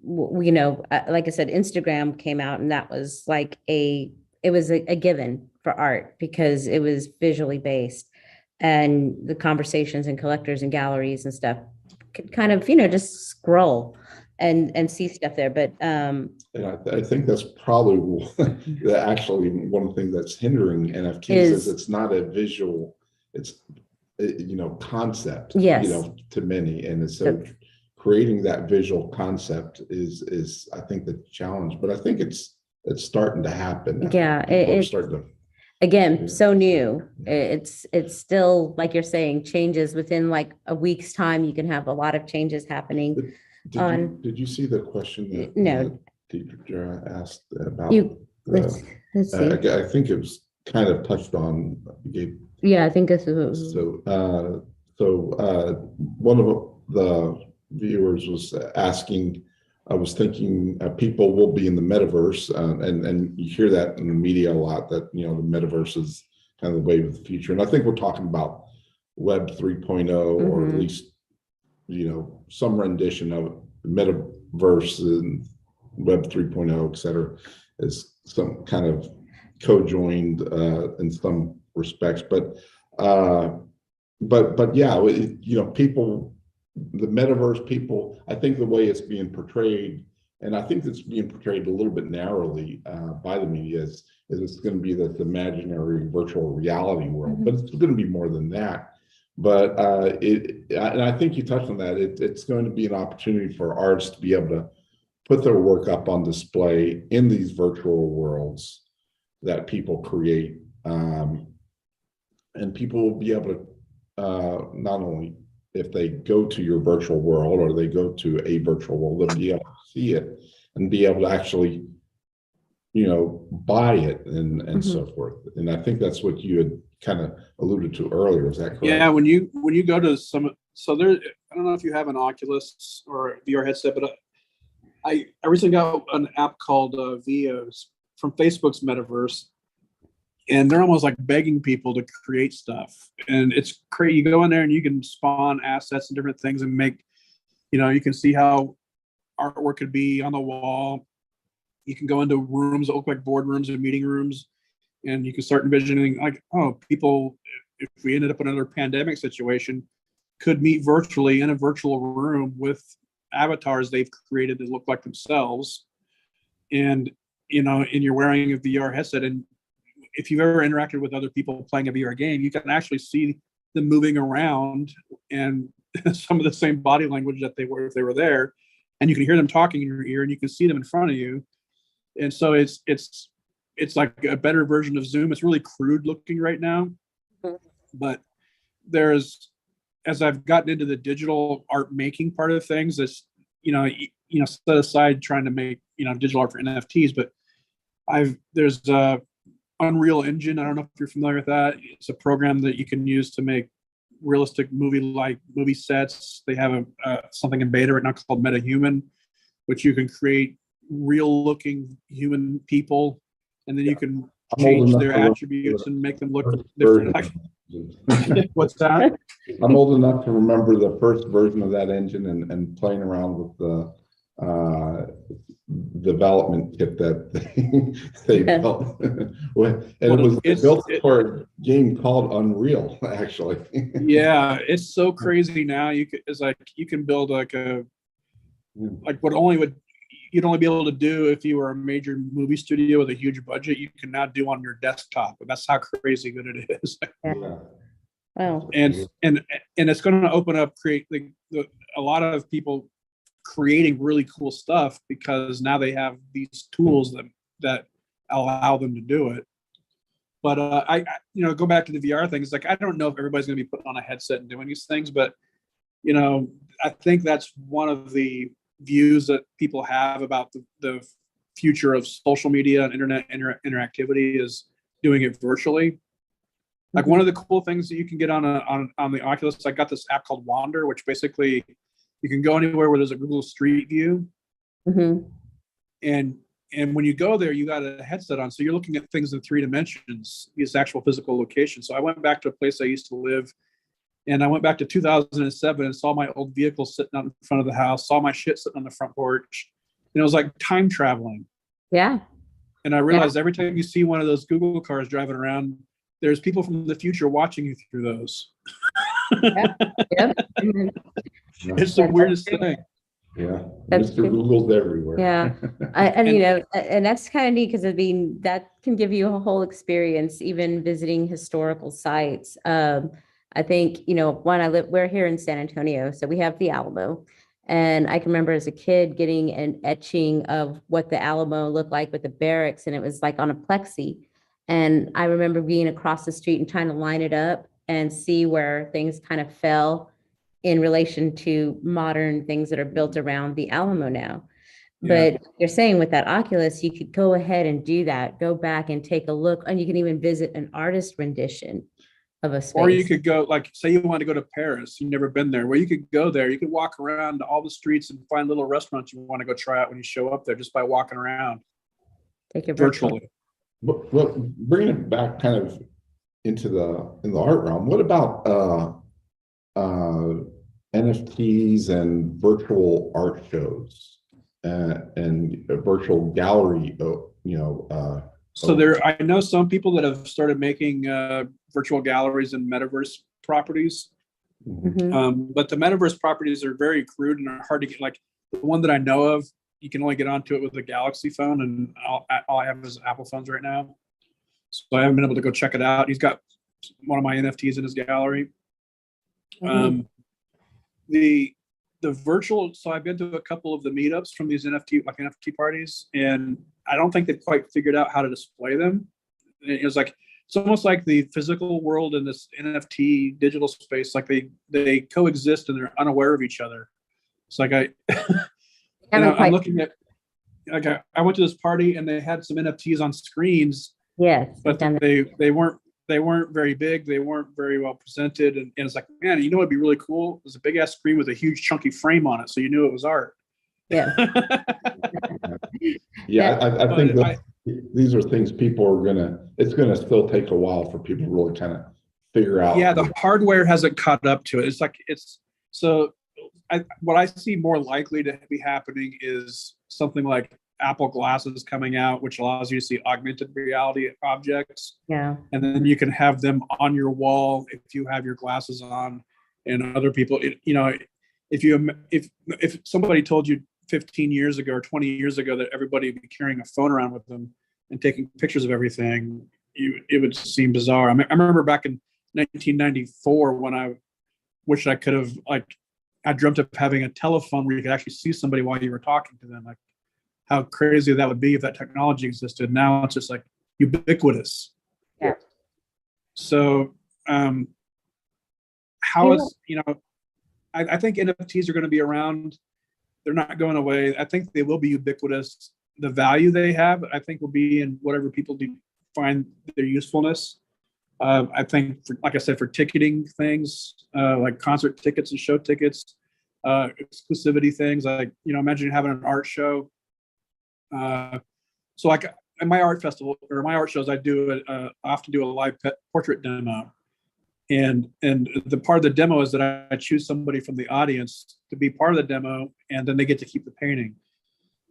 like I said, Instagram came out, and that was like it was a given for art because it was visually based, and the conversations and collectors and galleries and stuff could kind of, just scroll and see stuff there. But I think that's probably actually one of the things that's hindering NFTs is it's not a visual, it's concept, to many, and so creating that visual concept is I think the challenge, but I think it's starting to happen now. Yeah, it's starting to. again, so new. It's still, like you're saying, changes within like a week's time. You can have a lot of changes happening. Did you see the question that No. Deidre asked about Let's see. I think it was kind of touched on, Gabe. Yeah, I think this is. So one of the viewers was asking, I was thinking people will be in the metaverse, and you hear that in the media a lot, that, you know, the metaverse is kind of the wave of the future. And I think we're talking about Web 3.0, or at least, you know, some rendition of metaverse and Web 3.0, et cetera, is some kind of co-joined in some respects. But yeah, you know, people, the metaverse people, I think the way it's being portrayed, and I think it's being portrayed a little bit narrowly by the media, is it's going to be this imaginary virtual reality world, but it's going to be more than that. But and I think you touched on that. It's going to be an opportunity for artists to be able to put their work up on display in these virtual worlds that people create, and people will be able to not only, if they go to your virtual world or they go to a virtual world, they'll be able to see it and be able to actually, you know, buy it and so forth. And I think that's what you had kind of alluded to earlier. Is that correct? Yeah, when you go to some, so there, I don't know if you have an Oculus or a VR headset, but I recently got an app called Vios from Facebook's Metaverse, and they're almost like begging people to create stuff. And it's crazy. You go in there and you can spawn assets and different things and make, you know, you can see how artwork could be on the wall. You can go into rooms that look like boardrooms and meeting rooms, and you can start envisioning like, oh, people, if we ended up in another pandemic situation, could meet virtually in a virtual room with avatars they've created that look like themselves. And, you know, and you're wearing a VR headset, and if you've ever interacted with other people playing a VR game, you can actually see them moving around and some of the same body language that they were if they were there, and you can hear them talking in your ear, and you can see them in front of you. And so it's like a better version of Zoom. It's really crude looking right now, but there's, as I've gotten into the digital art making part of things, that's, you know, set aside trying to make, you know, digital art for NFTs, but there's a Unreal Engine. I don't know if you're familiar with that. It's a program that you can use to make realistic movie sets. They have something in beta right now called MetaHuman, which you can create real looking human people, and then you can change their attributes and make them look different. What's that? I'm old enough to remember the first version of that engine and playing around with the development kit that they built. And it was built for a game called Unreal, actually. Yeah, it's so crazy now. You can build like what you'd only be able to do if you were a major movie studio with a huge budget, you can now do on your desktop. And that's how crazy good it is. Yeah. Wow. And it's going to open up, a lot of people creating really cool stuff, because now they have these tools that allow them to do it. But I go back to the VR thing. It's like, I don't know if everybody's going to be putting on a headset and doing these things, but, you know, I think that's one of the views that people have about the future of social media and internet interactivity is doing it virtually. Like, one of the cool things that you can get on the Oculus, I got this app called Wander, which basically you can go anywhere where there's a Google Street View. And when you go there, you got a headset on, so you're looking at things in 3 dimensions, these actual physical locations. So I went back to a place I used to live, and I went back to 2007 and saw my old vehicle sitting out in front of the house, saw my shit sitting on the front porch, and it was like time traveling. Yeah. And I realized every time you see one of those Google cars driving around, there's people from the future watching you through those. Yep. It's the weirdest thing. Yeah, That's Mr. true. Google's everywhere. Yeah, and that's kind of neat, because that can give you a whole experience, even visiting historical sites. I think, we're here in San Antonio, so we have the Alamo, and I can remember as a kid getting an etching of what the Alamo looked like with the barracks, and it was like on a plexi. And I remember being across the street and trying to line it up and see where things kind of fell in relation to modern things that are built around the Alamo now. Yeah. But you're saying with that Oculus, you could go ahead and do that, go back and take a look, and you can even visit an artist rendition of a space. Or you could go, like, say you want to go to Paris, you've never been there. Well, you could go there. You could walk around all the streets and find little restaurants you want to go try out when you show up there, just by walking around Take your virtually. Well, bringing it back kind of into the art realm, what about NFTs and virtual art shows and a virtual gallery? So I know some people that have started making virtual galleries and metaverse properties. But the metaverse properties are very crude and are hard to get. Like the one that I know of, you can only get onto it with a Galaxy phone, and all I have is Apple phones right now. So I haven't been able to go check it out. He's got one of my NFTs in his gallery. The virtual, so I've been to a couple of the meetups from these NFT parties, and I don't think they've quite figured out how to display them. It's almost like the physical world and this NFT digital space, like they coexist and they're unaware of each other. It's like I'm looking at, I went to this party and they had some NFTs on screens. Yes, but they weren't very big. They weren't very well presented. And it's like, man, you know what'd be really cool? It was a big ass screen with a huge chunky frame on it, so you knew it was art. Yeah. I think these are things people are it's gonna still take a while for people to really kind of figure out. Yeah, the hardware hasn't caught up to it. What I see more likely to be happening is something like Apple glasses coming out, which allows you to see augmented reality objects. Yeah. And then you can have them on your wall if you have your glasses on, and other people, if somebody told you 15 years ago or 20 years ago that everybody would be carrying a phone around with them and taking pictures of everything, it would seem bizarre. I remember back in 1994 when I wish I could have, I dreamt of having a telephone where you could actually see somebody while you were talking to them. Like how crazy that would be if that technology existed. Now it's just like ubiquitous. Yeah. So I think NFTs are going to be around. They're not going away. I think they will be ubiquitous. The value they have, I think, will be in whatever people find their usefulness. I think, like I said, for ticketing things, like concert tickets and show tickets, exclusivity things, like, imagine having an art show. So like in my art festival or my art shows, I often do a live portrait demo. And the part of the demo is that I choose somebody from the audience to be part of the demo, and then they get to keep the painting.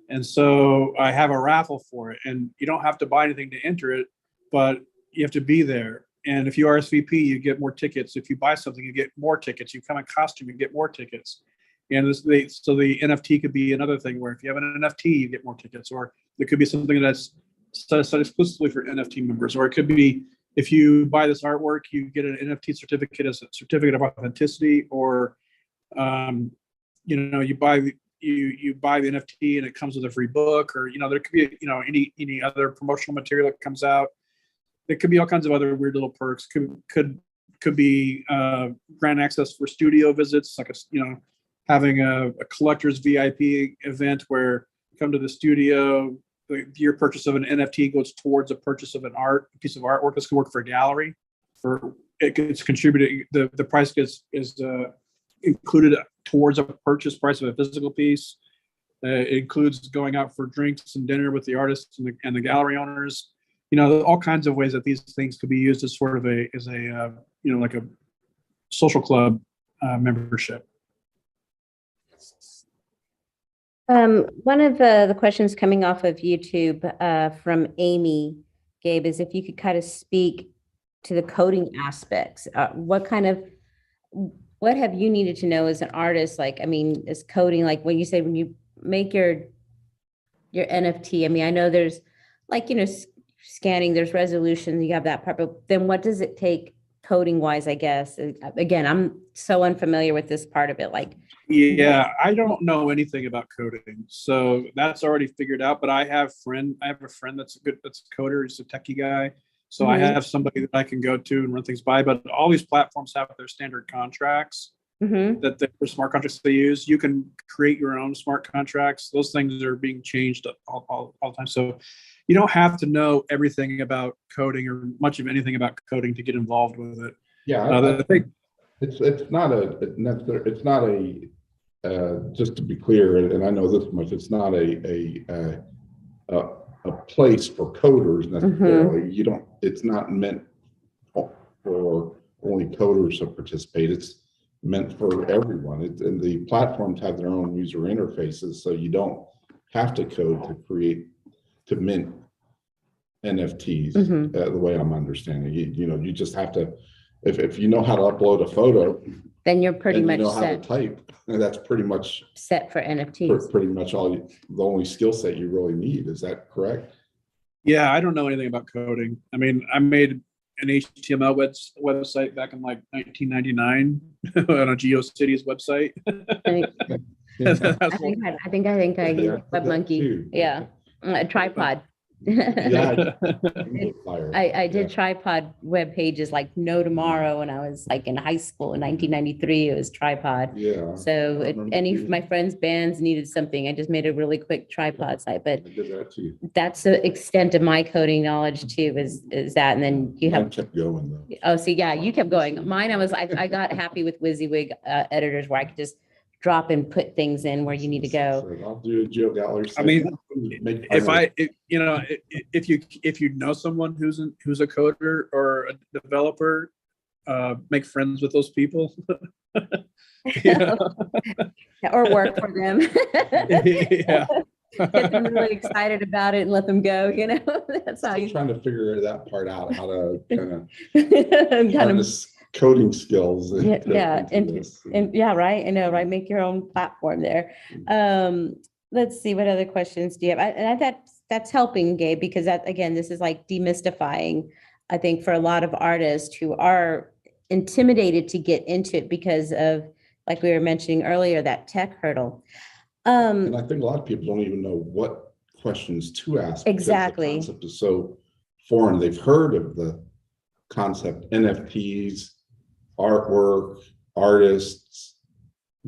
And so I have a raffle for it, and you don't have to buy anything to enter it, but you have to be there. And if you RSVP, you get more tickets. If you buy something, you get more tickets. You come in costume, you get more tickets. And so the NFT could be another thing where if you have an NFT, you get more tickets, or it could be something that's set aside exclusively for NFT members, or it could be if you buy this artwork, you get an NFT certificate as a certificate of authenticity, or you buy the NFT and it comes with a free book, or there could be any other promotional material that comes out. There could be all kinds of other weird little perks. Could be grant access for studio visits, like having a collector's VIP event where you come to the studio. Your purchase of an NFT goes towards a purchase of a piece of artwork. This could work for a gallery. It's contributing. The price is included towards a purchase price of a physical piece. It includes going out for drinks and dinner with the artists and the gallery owners. All kinds of ways that these things could be used as sort of like a social club membership. One of the questions coming off of YouTube from Amy, Gabe, is if you could kind of speak to the coding aspects. What have you needed to know as an artist? Is coding, like when you make your NFT, I know there's scanning, there's resolution, you have that part, but then what does it take coding wise, I guess? Again, I'm so unfamiliar with this part of it. Yeah, I don't know anything about coding, so that's already figured out. But I have a friend that's a coder. He's a techie guy, So I have somebody that I can go to and run things by, but all these platforms have their standard contracts that for smart contracts they use. You can create your own smart contracts. Those things are being changed all the time. So you don't have to know everything about coding or much of anything about coding to get involved with it. Yeah, I think it's not just to be clear, and I know this much, it's not a place for coders necessarily. You don't. It's not meant for only coders to participate. It's meant for everyone. And the platforms have their own user interfaces, so you don't have to code to mint NFTs. The way I'm understanding, you just have to. If you know how to upload a photo, then you're pretty much how set. to type. And that's pretty much set for NFTs. Pretty much the only skill set you really need. Is that correct? Yeah, I don't know anything about coding. I mean, I made an HTML website back in like 1999 on a GeoCities website. I think I used WebMonkey. Yeah, a tripod. I did tripod web pages like No Tomorrow when I was like in high school in 1993. It was tripod. Yeah. So if any of my friends' bands needed something, I just made a really quick tripod site. But that's the extent of my coding knowledge too. Is that, and then you have kept going though. Oh, see, yeah, you kept going. Mine, I got happy with WYSIWYG editors where I could just drop and put things in where you need to go. I'll do a GeoGallery. I mean, if you know someone who's a coder or a developer, make friends with those people. Or work for them. Yeah. Get them really excited about it and let them go. That's how you're trying to figure that part out, how to kind of coding skills. And yeah, right. I know, right. Make your own platform there. Let's see, what other questions do you have? And that's helping, Gabe, because this is like demystifying, I think, for a lot of artists who are intimidated to get into it because of, like we were mentioning earlier, that tech hurdle. And I think a lot of people don't even know what questions to ask. Exactly. The concept is so foreign. They've heard of the concept, NFTs, artwork, artists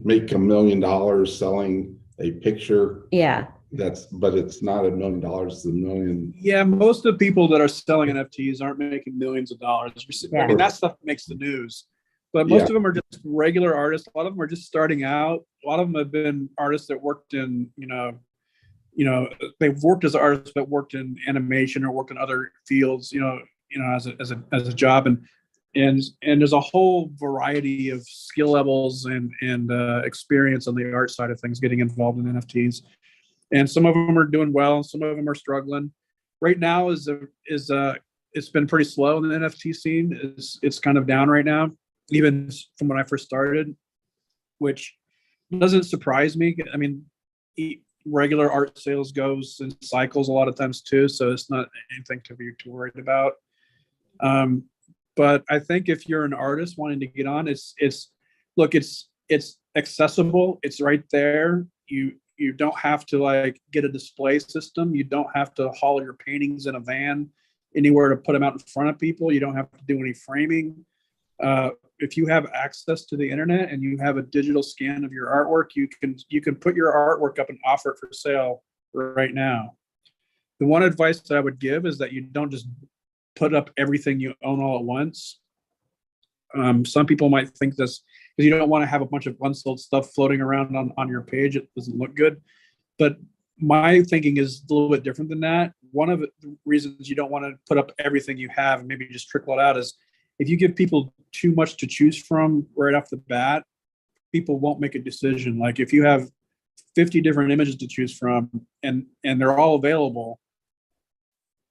make $1 million selling a picture. Yeah. But it's not $1 million, it's $1 million. Yeah, most of the people that are selling NFTs aren't making millions of dollars. Yeah. I mean, that stuff makes the news. But most of them are just regular artists. A lot of them are just starting out. A lot of them have been artists that worked in, they've worked as artists that worked in animation or worked in other fields, as a job. And there's a whole variety of skill levels and experience on the art side of things getting involved in NFTs. And some of them are doing well, and some of them are struggling. Right now it's been pretty slow in the NFT scene. It's kind of down right now, even from when I first started, which doesn't surprise me. I mean, regular art sales goes in cycles a lot of times too, so it's not anything to be too worried about. But I think if you're an artist wanting to get on, it's accessible. It's right there. You don't have to get a display system. You don't have to haul your paintings in a van anywhere to put them out in front of people. You don't have to do any framing. If you have access to the internet and you have a digital scan of your artwork, you can put your artwork up and offer it for sale right now. The one advice that I would give is that you don't just put up everything you own all at once. Some people might think this because you don't want to have a bunch of unsold stuff floating around on your page. It doesn't look good. But my thinking is a little bit different than that. One of the reasons you don't want to put up everything you have and maybe just trickle it out is if you give people too much to choose from right off the bat, people won't make a decision. Like if you have 50 different images to choose from and they're all available,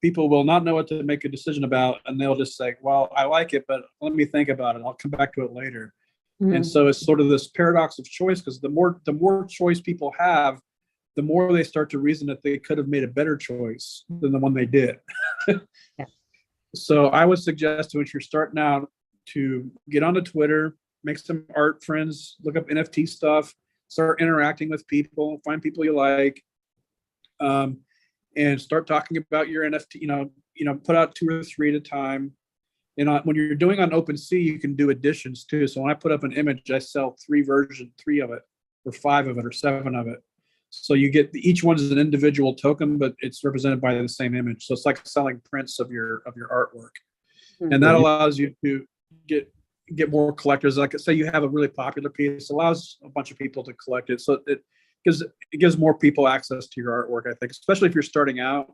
people will not know what to make a decision about, and they'll just say, well, I like it, but let me think about it. I'll come back to it later. Mm-hmm. And so it's sort of this paradox of choice, because the more choice people have, the more they start to reason that they could have made a better choice than the one they did. Yeah. So I would suggest to, if you're starting out, to get onto Twitter, make some art friends, look up NFT stuff, start interacting with people, find people you like, and start talking about your NFT, put out 2 or 3 at a time. And when you're doing on OpenSea, you can do additions too. So when I put up an image, I sell 3 of it, or 5 of it, or 7 of it. So you get each one is an individual token, but it's represented by the same image. So it's like selling prints of your artwork, and that allows you to get more collectors. Like say you have a really popular piece, it allows a bunch of people to collect it. So it gives more people access to your artwork. I think, especially if you're starting out.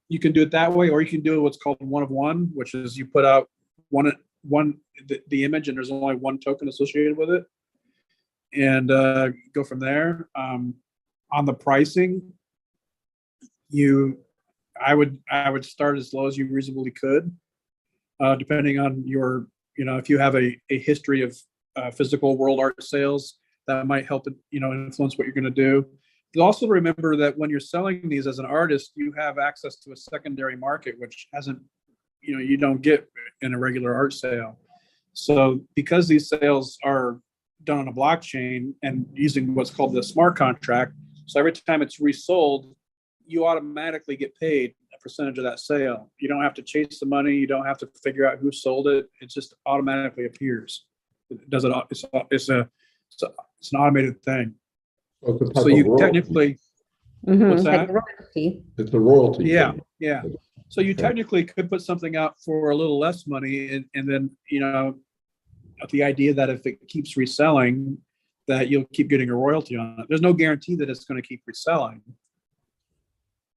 You can do it that way, or you can do what's called one of one, which is you put out the image and there's only 1 token associated with it, and go from there. On the pricing, I would start as low as you reasonably could, depending on your, if you have a history of physical world art sales, that might help influence what you're going to do. Also remember that when you're selling these as an artist, you have access to a secondary market, which you don't get in a regular art sale. So because these sales are done on a blockchain and using what's called the smart contract, so every time it's resold, you automatically get paid a percentage of that sale. You don't have to chase the money. You don't have to figure out who sold it. It just automatically appears. It does it. It's an automated thing. So you technically, what's that? It's a royalty. Yeah, yeah. So you technically could put something out for a little less money, and then the idea that if it keeps reselling, that you'll keep getting a royalty on it. There's no guarantee that it's going to keep reselling,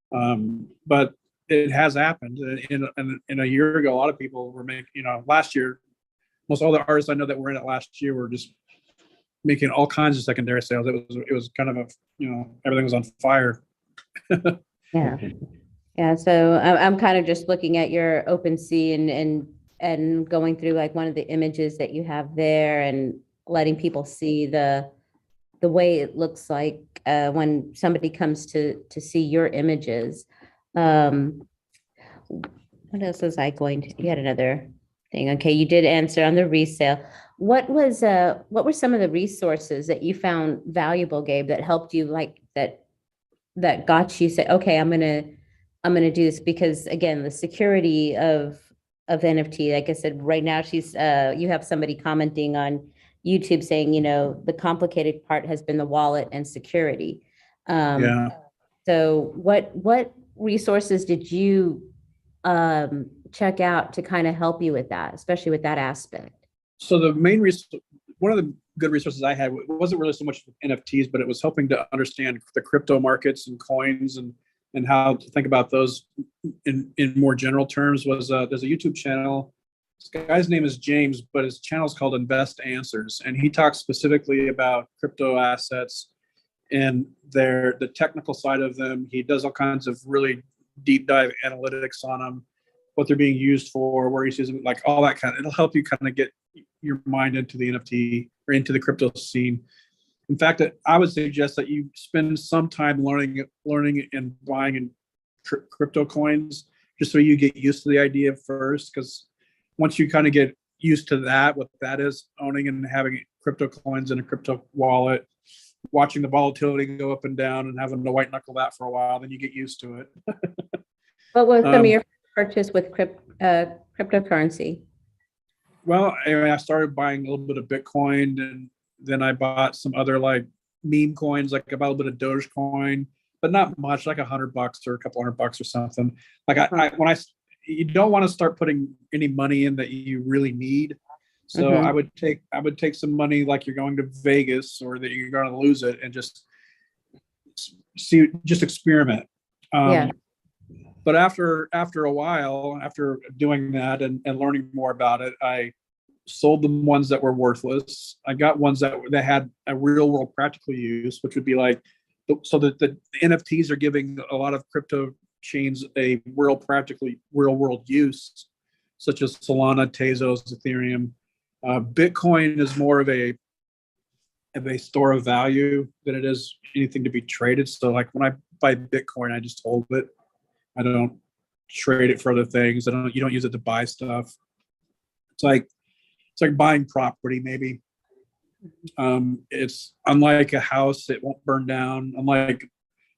but it has happened. In a year ago, a lot of people were making. Last year, most all the artists I know that were in it last year were just making all kinds of secondary sales. It was kind of everything was on fire. Yeah. So I'm kind of just looking at your OpenSea and going through like one of the images that you have there and letting people see the way it looks like when somebody comes to see your images. What else was I going to? You had another thing. Okay, you did answer on the resale. What were some of the resources that you found valuable, Gabe, that helped you, like that got you say, okay, I'm gonna do this? Because again, the security of NFT, like I said, right now you have somebody commenting on YouTube saying, the complicated part has been the wallet and security. So what resources did you check out to kind of help you with that, especially with that aspect? So one of the good resources I had wasn't really so much NFTs, but it was helping to understand the crypto markets and coins and how to think about those in more general terms. There's a YouTube channel. This guy's name is James, but his channel is called Invest Answers, and he talks specifically about crypto assets and the technical side of them. He does all kinds of really deep dive analytics on them, what they're being used for, where he's using, like all that kind of. It'll help you kind of get your mind into the NFT or into the crypto scene. In fact, I would suggest that you spend some time learning and buying in crypto coins, just so you get used to the idea first. Because once you kind of get used to what that is, owning and having crypto coins in a crypto wallet, watching the volatility go up and down and having to white knuckle that for a while, then you get used to it. What was some of your purchase with cryptocurrency? Well, I started buying a little bit of Bitcoin, and then I bought some other like meme coins, like I bought a little bit of Dogecoin, but not much, like $100 or a couple $100 or something. Like you don't want to start putting any money in that you really need. So I would take some money, like you're going to Vegas or that you're going to lose it, and just experiment. But after a while, after doing that and learning more about it, I sold the ones that were worthless. I got ones that had a real world practical use, which would be like, so that the NFTs are giving a lot of crypto chains a real world use, such as Solana, Tezos, Ethereum. Bitcoin is more of a store of value than it is anything to be traded. So like when I buy Bitcoin, I just hold it. I don't trade it for other things. You don't use it to buy stuff. It's like buying property, maybe. It's unlike a house, it won't burn down. Unlike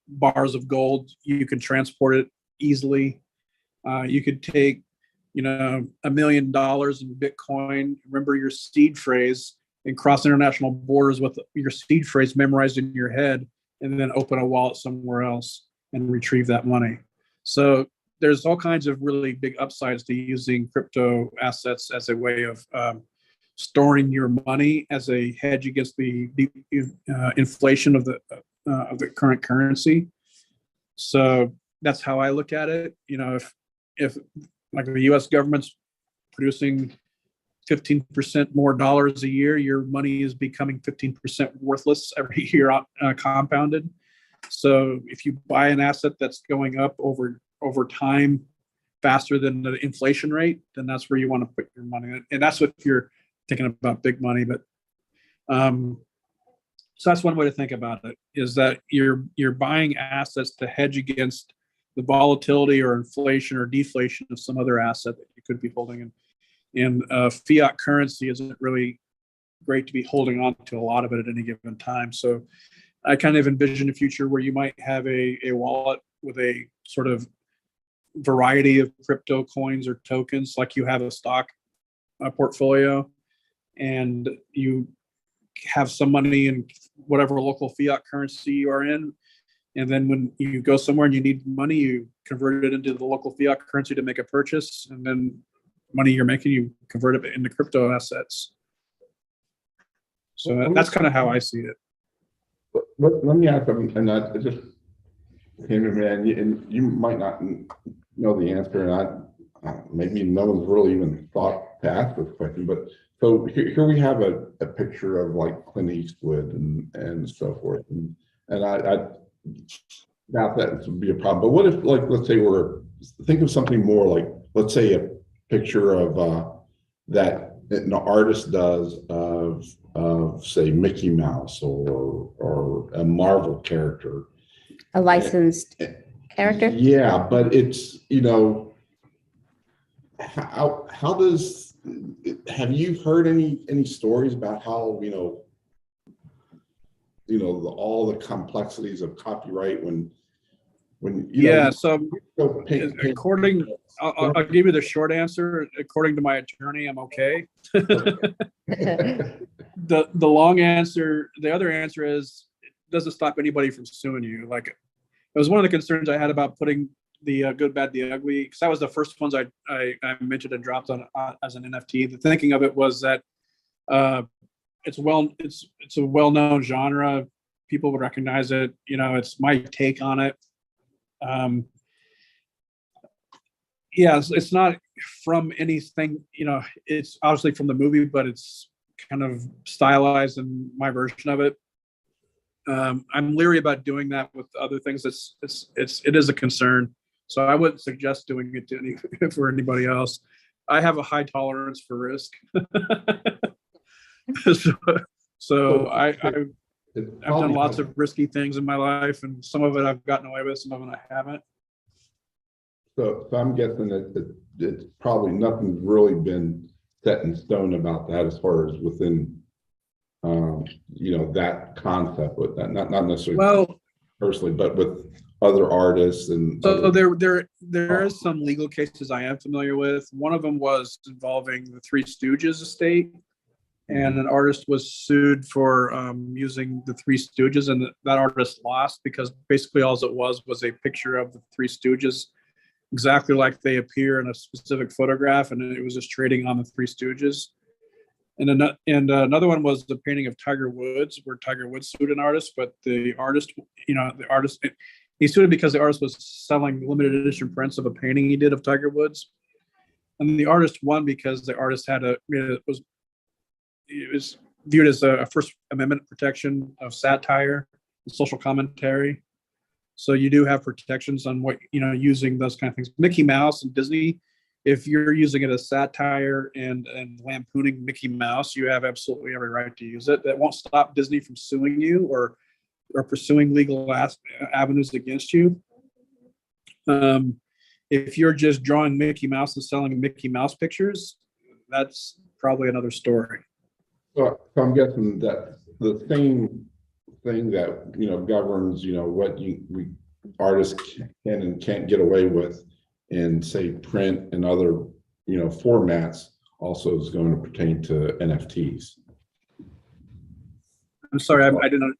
bars of gold, you can transport it easily. You could take, $1 million in Bitcoin, remember your seed phrase, and cross international borders with your seed phrase memorized in your head, and then open a wallet somewhere else and retrieve that money. So there's all kinds of really big upsides to using crypto assets as a way of storing your money as a hedge against the inflation of the current currency. So that's how I look at it. If like the U.S. government's producing 15% more dollars a year, your money is becoming 15% worthless every year, compounded. So if you buy an asset that's going up over time faster than the inflation rate, then that's where you want to put your money. And that's what you're thinking about, big money. But so that's one way to think about it, is that you're buying assets to hedge against the volatility or inflation or deflation of some other asset that you could be holding. And fiat currency isn't really great to be holding on to a lot of it at any given time. So I kind of envision a future where you might have a wallet with a sort of variety of crypto coins or tokens, like you have a stock portfolio, and you have some money in whatever local fiat currency you are in. And then when you go somewhere and you need money, you convert it into the local fiat currency to make a purchase. And then money you're making, you convert it into crypto assets. So that's kind of how I see it. Let me ask them, and I just came to me, and you might not know the answer, and maybe no one's really even thought to ask this question, but so here we have a picture of like Clint Eastwood and so forth, and I doubt that would be a problem. But what if, like, let's say think of something more like, let's say a picture of that an artist does of say Mickey Mouse or a Marvel character, A licensed character? Yeah, but it's, how does, have you heard any stories about how, all the complexities of copyright when so according, I'll give you the short answer. According to my attorney, I'm okay. The long answer, the other answer is, it doesn't stop anybody from suing you. Like, it was one of the concerns I had about putting the Good, Bad, the Ugly, because that was the first ones I mentioned and dropped on as an NFT. The thinking of it was that it's a well-known genre. People would recognize it. It's my take on it. It's not from anything, it's obviously from the movie, but it's kind of stylized in my version of it. I'm leery about doing that with other things. It is a concern. So I wouldn't suggest doing it for anybody else. I have a high tolerance for risk. so I've done lots of risky things in my life, and some of it I've gotten away with, some of it I haven't. So I'm guessing that it's probably nothing's really been set in stone about that as far as within, that concept with that, not necessarily personally, but with other artists and. So there is some legal cases I am familiar with. One of them was involving the Three Stooges estate, and an artist was sued for using the Three Stooges, and that artist lost because basically all it was a picture of the Three Stooges exactly like they appear in a specific photograph, and it was just trading on the Three Stooges. And another one was the painting of Tiger Woods, where Tiger Woods sued an artist, but the artist, he sued him because the artist was selling limited edition prints of a painting he did of Tiger Woods, and the artist won because the artist it was viewed as a First Amendment protection of satire and social commentary. So you do have protections on what, using those kind of things. Mickey Mouse and Disney, if you're using it as satire and lampooning Mickey Mouse, you have absolutely every right to use it. That won't stop Disney from suing you or pursuing legal avenues against you. If you're just drawing Mickey Mouse and selling Mickey Mouse pictures, that's probably another story. So I'm guessing that the same thing that governs what we artists can and can't get away with and say print and other, formats also is going to pertain to NFTs. I'm sorry, I didn't.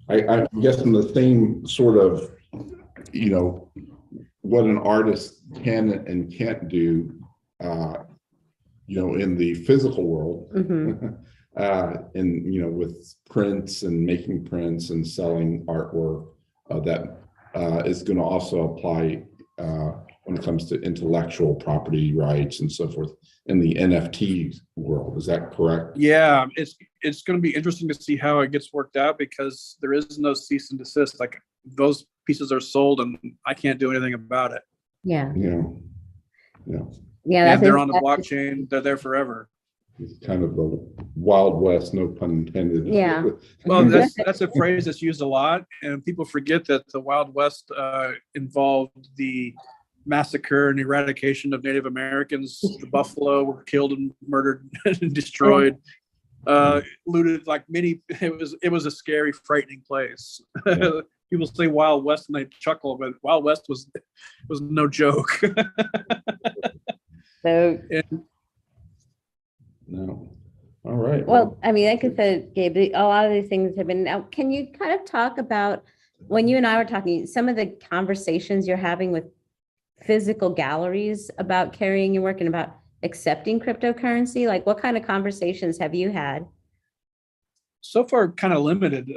I'm guessing the same sort of, what an artist can and can't do, in the physical world, and, with prints and making prints and selling artwork, that is going to also apply when it comes to intellectual property rights and so forth in the NFT world. Is that correct? Yeah, it's going to be interesting to see how it gets worked out, because there is no cease and desist. Like, those pieces are sold and I can't do anything about it. Yeah. Yeah. And they're on the blockchain. They're there forever. It's kind of the Wild West, no pun intended. Yeah. Well, that's a phrase that's used a lot, and people forget that the Wild West involved the massacre and eradication of Native Americans. The buffalo were killed and murdered and destroyed, looted like many. It was a scary, frightening place. Yeah. People say Wild West and they chuckle, but Wild West was no joke. No. All right. Well, I mean, like I said, Gabe, a lot of these things have been out. Can you kind of talk about, when you and I were talking, some of the conversations you're having with physical galleries about carrying your work and about accepting cryptocurrency? Like, what kind of conversations have you had? So far, kind of limited.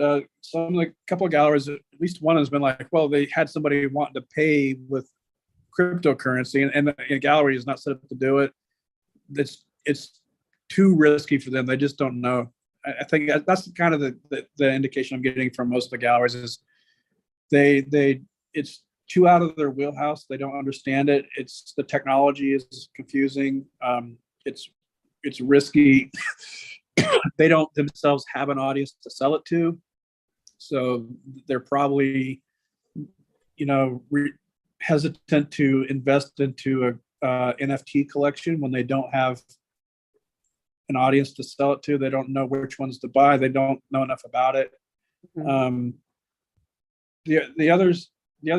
Couple of galleries, at least one has been like, well, they had somebody wanting to pay with cryptocurrency, and the gallery is not set up to do it. It's too risky for them. They just don't know. I think that's kind of the indication I'm getting from most of the galleries is it's too out of their wheelhouse. They don't understand it. The technology is confusing. It's risky. They don't themselves have an audience to sell it to, so they're probably, hesitant to invest into a NFT collection when they don't have an audience to sell it to. They don't know which ones to buy. They don't know enough about it. Mm-hmm. The other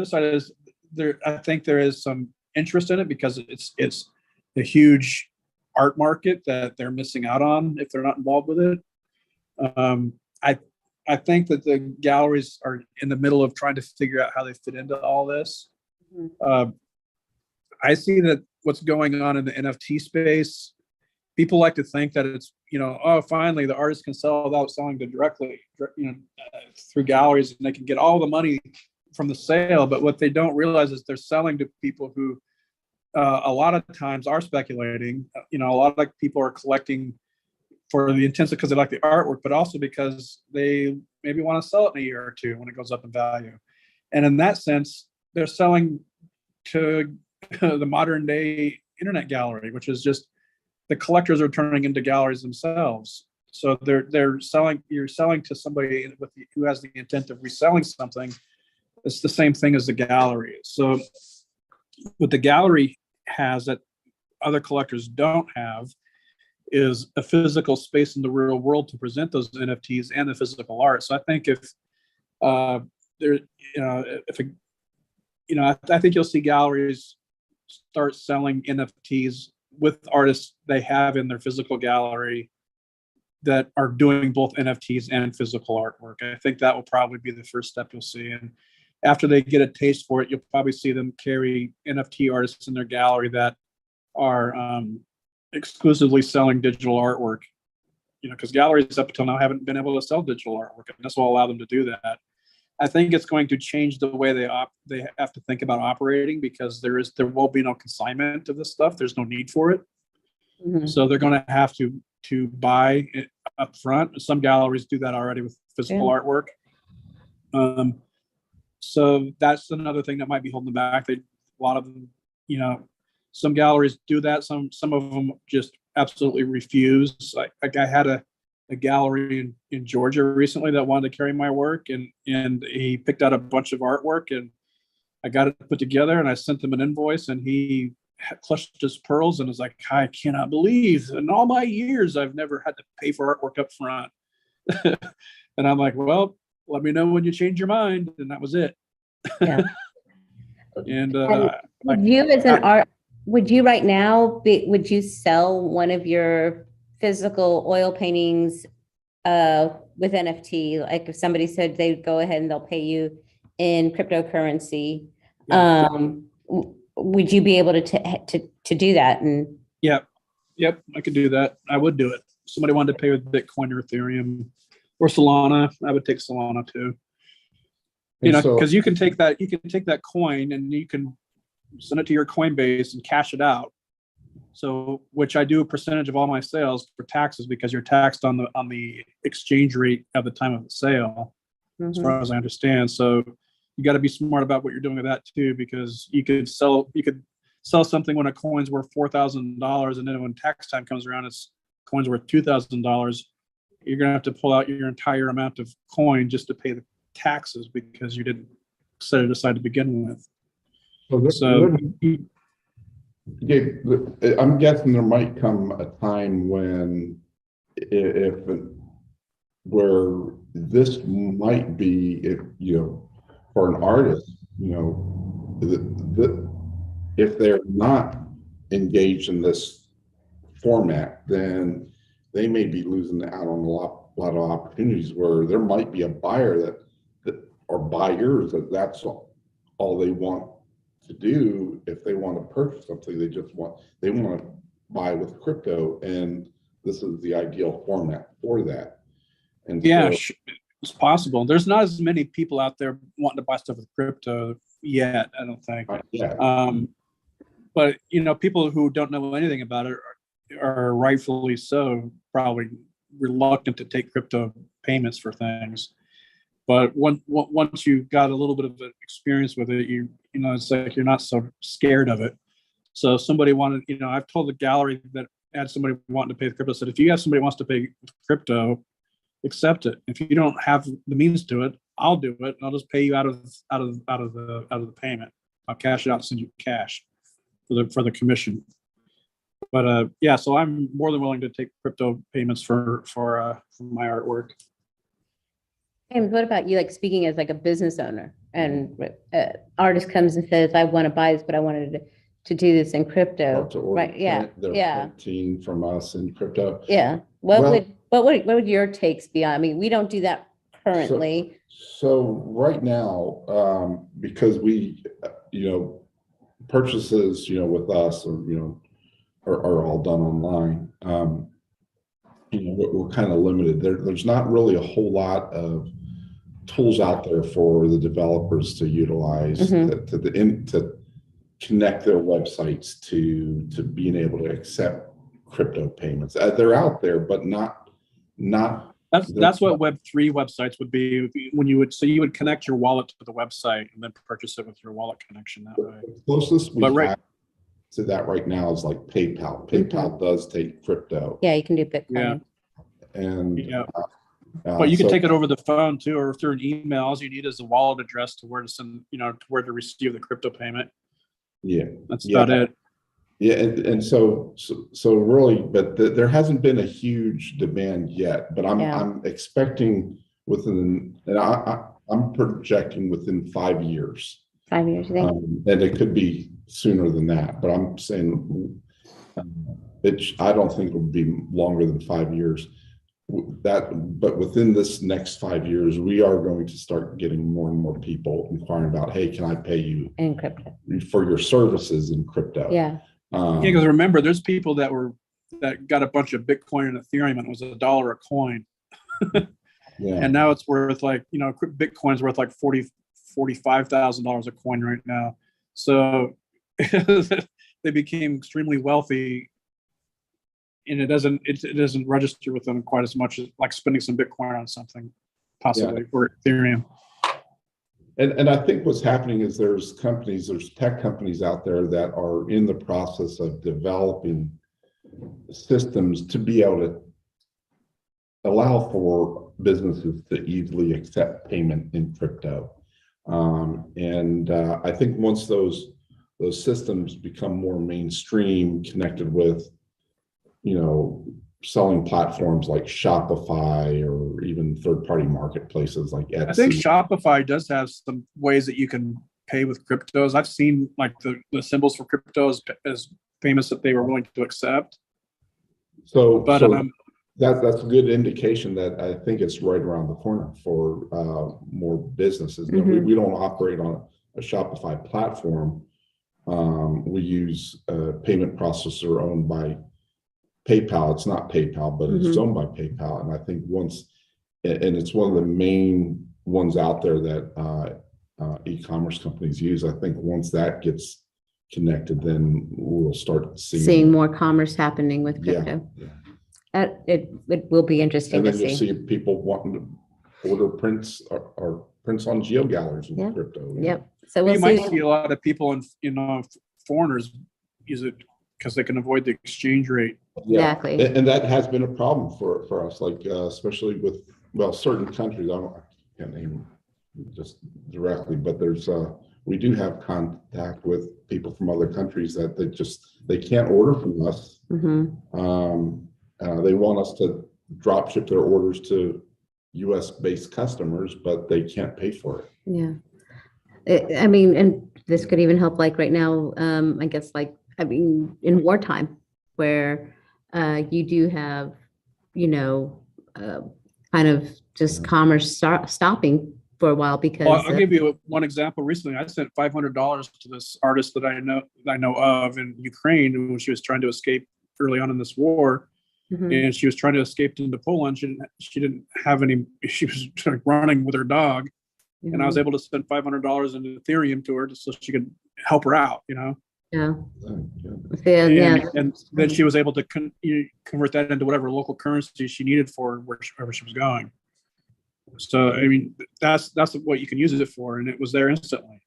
side is there. I think there is some interest in it because it's a huge art market that they're missing out on if they're not involved with it. I think that the galleries are in the middle of trying to figure out how they fit into all this. Mm-hmm. I see that what's going on in the NFT space, people like to think that it's, finally the artist can sell without selling to directly, through galleries, and they can get all the money from the sale. But what they don't realize is they're selling to people who a lot of times are speculating. A lot of people are collecting for the intent because they like the artwork, but also because they maybe want to sell it in a year or two when it goes up in value. And in that sense, they're selling to the modern day internet gallery, which is just the collectors are turning into galleries themselves. So you're selling to somebody who has the intent of reselling something. It's the same thing as the gallery. So what the gallery has that other collectors don't have is a physical space in the real world to present those NFTs and the physical art. So I think I think you'll see galleries start selling NFTs with artists they have in their physical gallery that are doing both NFTs and physical artwork. I think that will probably be the first step you'll see. And after they get a taste for it, you'll probably see them carry NFT artists in their gallery that are exclusively selling digital artwork. Because galleries up until now haven't been able to sell digital artwork, and this will allow them to do that. I think it's going to change the way they have to think about operating, because there will be no consignment of this stuff. There's no need for it. Mm-hmm. So they're going to have to buy it up front. Some galleries do that already with physical artwork. So that's another thing that might be holding them back. A lot of them, some galleries do that. Some of them just absolutely refuse. I had a gallery in Georgia recently that wanted to carry my work, and he picked out a bunch of artwork, and I got it put together, and I sent him an invoice, and he clutched his pearls and was like, I cannot believe in all my years I've never had to pay for artwork up front. And I'm like, well, let me know when you change your mind. And that was it. Yeah. And Like, Would you as an art, would you right now would you sell one of your physical oil paintings with NFT? Like if somebody said they'd go ahead and they'll pay you in cryptocurrency, Yeah. would you be able to do that? And Yep, I could do that. I would do it. Somebody wanted to pay with Bitcoin or Ethereum or Solana, I would take Solana too. You know, because you can take that coin and you can send it to your Coinbase and cash it out. So, which I do a percentage of all my sales for taxes because you're taxed on the exchange rate at the time of the sale, as far as I understand. So, you got to be smart about what you're doing with that too, because you could sell something when a coin's worth $4,000, and then when tax time comes around, it's coin's worth $2,000. You're gonna have to pull out your entire amount of coin just to pay the taxes because you didn't set it aside to begin with. Gabe, I'm guessing there might come a time when, where this might be, for an artist, if they're not engaged in this format, then they may be losing out on a lot of opportunities where there might be a buyer that or buyers that's all they want to do. If they want to purchase something, they want to buy with crypto, and this is the ideal format for that. And yeah, it's possible. There's not as many people out there wanting to buy stuff with crypto yet, I don't think. But people who don't know anything about it are rightfully so probably reluctant to take crypto payments for things. But once you got a little bit of experience with it, it's like you're not so scared of it. So somebody wanted, I've told the gallery that had somebody wanting to pay the crypto, said, if you have somebody who wants to pay crypto, accept it. If you don't have the means to it, I'll do it. I'll just pay you out of the payment. I'll cash it out and send you cash for the commission. But so I'm more than willing to take crypto payments for my artwork. And what about you, like speaking as like a business owner, and artist comes and says, I want to buy this, but I wanted to do this in crypto, right? Yeah. They're printing from us in crypto. Yeah. What would your takes be on? I mean, we don't do that currently. So right now, because we, purchases, with us are all done online. We're kind of limited. There's not really a whole lot of tools out there for the developers to utilize to connect their websites to being able to accept crypto payments. They're out there, but not. That's what Web3 websites would be. You would connect your wallet to the website and then purchase it with your wallet connection that way. The closest we have to that right now is like PayPal. PayPal does take crypto. Yeah, you can do Bitcoin. Yeah. And but you can take it over the phone too, or through an email. All you need is a wallet address to where to send, to where to receive the crypto payment. Yeah, that's about it. Yeah, and so really, but there hasn't been a huge demand yet. But I'm expecting I'm projecting within 5 years. 5 years, you think? And it could be sooner than that, but I'm saying I don't think it will be longer than 5 years. But within this next 5 years, we are going to start getting more and more people inquiring about, hey, can I pay you in crypto for your services in crypto? Yeah. Because remember, there's people that got a bunch of Bitcoin and Ethereum, and it was $1 a coin. Yeah. And now it's worth Bitcoin's worth like $45,000 a coin right now. So they became extremely wealthy, and it doesn't register with them quite as much as like spending some Bitcoin on something, possibly, or Ethereum. And I think what's happening is there's tech companies out there that are in the process of developing systems to be able to allow for businesses to easily accept payment in crypto. I think once those systems become more mainstream, connected with, selling platforms like Shopify or even third-party marketplaces like Etsy. I think Shopify does have some ways that you can pay with cryptos. I've seen like the symbols for cryptos as payments that they were willing to accept. So But that's a good indication that I think it's right around the corner for more businesses. We don't operate on a Shopify platform. We use a payment processor owned by PayPal. It's not PayPal, but it's owned by PayPal. And I think and it's one of the main ones out there that e-commerce companies use. I think once that gets connected, then we'll start seeing more commerce happening with crypto. Yeah. It will be interesting And to then see. you'll see people wanting to order prints or prints on GeoGallers in crypto. Yep. So you might see a lot of people foreigners use it because they can avoid the exchange rate. Exactly. And that has been a problem for us, like especially with certain countries. I can't name just directly, but there's we do have contact with people from other countries that they can't order from us. They want us to drop ship their orders to U.S. based customers, but they can't pay for it. Yeah. I mean, and this could even help like right now, I guess in wartime where you do have, kind of just commerce stopping for a while because. Well, I'll give you one example. Recently, I sent $500 to this artist that I know of in Ukraine when she was trying to escape early on in this war. And she was trying to escape into Poland. She didn't have any. She was running with her dog, and I was able to send $500 in Ethereum to her so she could help her out. Yeah. And then she was able to convert that into whatever local currency she needed for wherever she was going. So I mean, that's what you can use it for, and it was there instantly.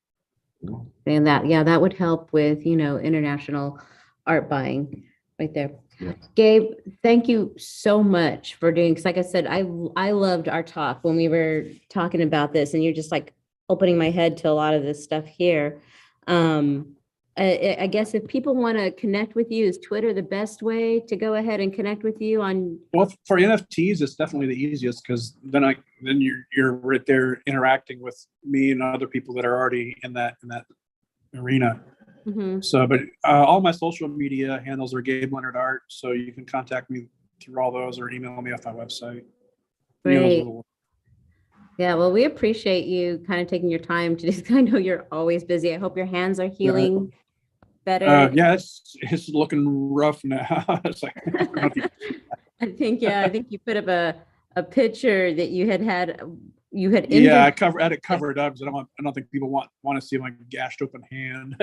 And that would help with international art buying right there. Yeah. Gabe, thank you so much for doing, because like I said, I loved our talk when we were talking about this, and you're just like opening my head to a lot of this stuff here. I guess if people want to connect with you, is Twitter the best way to go ahead and connect with you on? Well, for NFTs, it's definitely the easiest because then you're right there interacting with me and other people that are already in that arena. So, but all my social media handles are Gabe Leonard Art, so you can contact me through all those or email me off my website. Great. Yeah, well, we appreciate you kind of taking your time to just. I know you're always busy. I hope your hands are healing better. Yeah, it's looking rough now. It's like, I think you put up a picture that you had injured. Yeah, I had it covered up because I don't think people want to see my gashed open hand.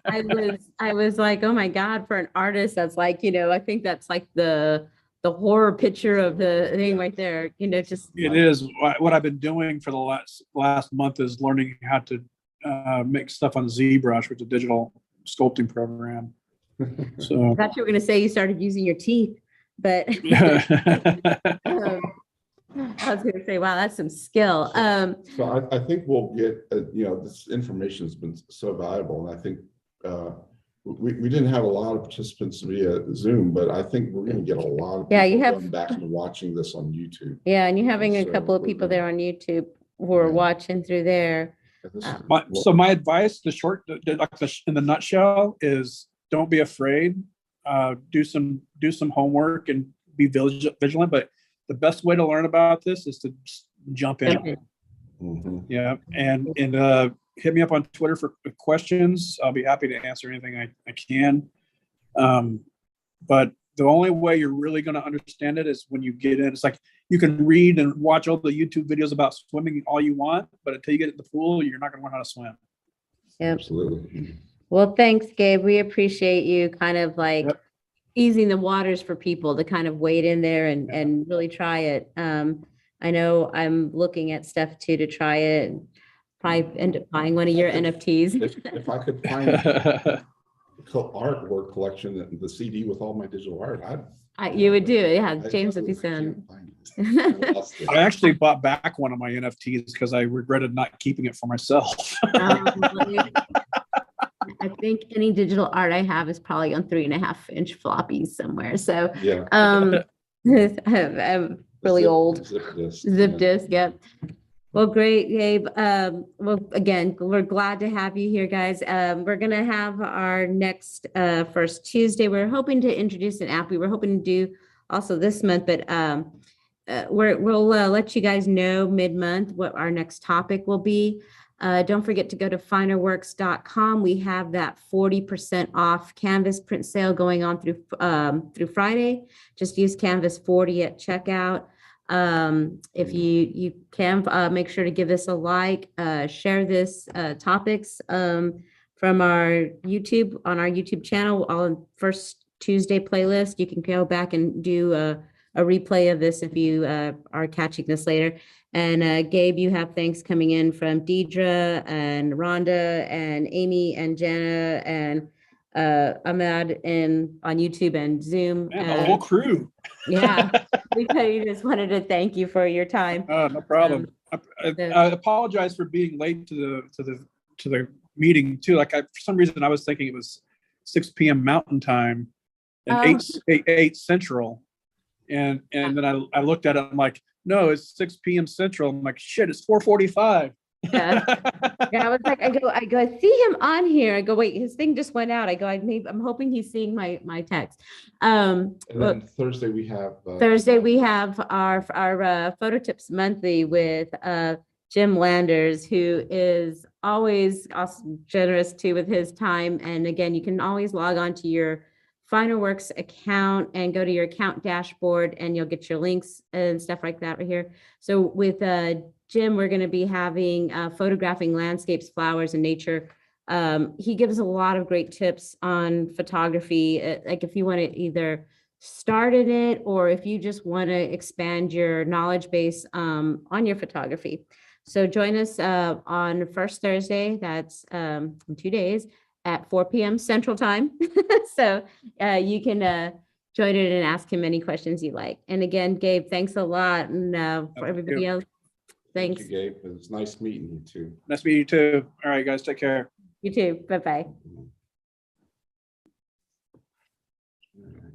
I was like, oh my God, for an artist, that's like, I think that's like the horror picture of the thing right there. Just it is. What I've been doing for the last month is learning how to make stuff on ZBrush, which is a digital sculpting program. So I thought you were going to say you started using your teeth, but I was going to say, wow, that's some skill. So I think we'll get, this information has been so valuable. And I think we didn't have a lot of participants via Zoom, but I think we're going to get a lot of people going back and watching this on YouTube. Yeah, and you're having a couple of people there on YouTube who are watching through there. So my advice, in the nutshell, is don't be afraid. Do some homework and be vigilant, but the best way to learn about this is to jump in. Yeah, and hit me up on Twitter for questions. I'll be happy to answer anything I can. But the only way you're really going to understand it is when you get in. It's like you can read and watch all the YouTube videos about swimming all you want, but until you get in the pool, you're not going to learn how to swim. Yep. Absolutely. Well, thanks, Gabe. We appreciate you kind of like easing the waters for people to kind of wade in there and really try it. I know I'm looking at stuff too to try it and probably end up buying one of your NFTs. If I could find artwork collection, the CD with all my digital art, you would do it. Yeah, James would be saying. I actually bought back one of my NFTs because I regretted not keeping it for myself. I think any digital art I have is probably on 3.5-inch floppies somewhere. So yeah. I'm really old. Zip disk. Yep. Well, great, Gabe. Well, again, we're glad to have you here, guys. We're gonna have our next first Tuesday. We're hoping to introduce an app. We were hoping to do also this month, but we'll let you guys know mid-month what our next topic will be. Don't forget to go to FinerWorks.com. We have that 40% off canvas print sale going on through Friday. Just use Canvas 40 at checkout. If you can make sure to give this a like, share this topics from our YouTube on our YouTube channel on first Tuesday playlist. You can go back and do a replay of this if you are catching this later. And Gabe, you have thanks coming in from Deidre and Rhonda and Amy and Jenna and Ahmad on YouTube and Zoom. And the whole crew. Yeah, we just wanted to thank you for your time. No problem. I apologize for being late to the meeting too. Like for some reason I was thinking it was 6 p.m. Mountain Time and 8 Central, and then I looked at it. I'm like, no, it's 6 p.m. Central. I'm like, shit, it's 4:45. Yeah. I was like, I go, I see him on here. I go, wait, his thing just went out. I go, I'm hoping he's seeing my text. And then Thursday we have our photo tips monthly with Jim Landers, who is always awesome, generous too with his time. And again, you can always log on to your FinerWorks account and go to your account dashboard, and you'll get your links and stuff like that right here. So with Jim, we're going to be having photographing landscapes, flowers, and nature. He gives a lot of great tips on photography. Like if you want to either start in it, or if you just want to expand your knowledge base on your photography. So join us on first Thursday, that's in 2 days, at 4 p.m. Central Time. So you can join it and ask him any questions you like. And again, Gabe, thanks a lot. And for everybody else, thanks. Thank you, Gabe. It was nice meeting you too. Nice meeting you too. All right, guys, take care. You too. Bye-bye. All right.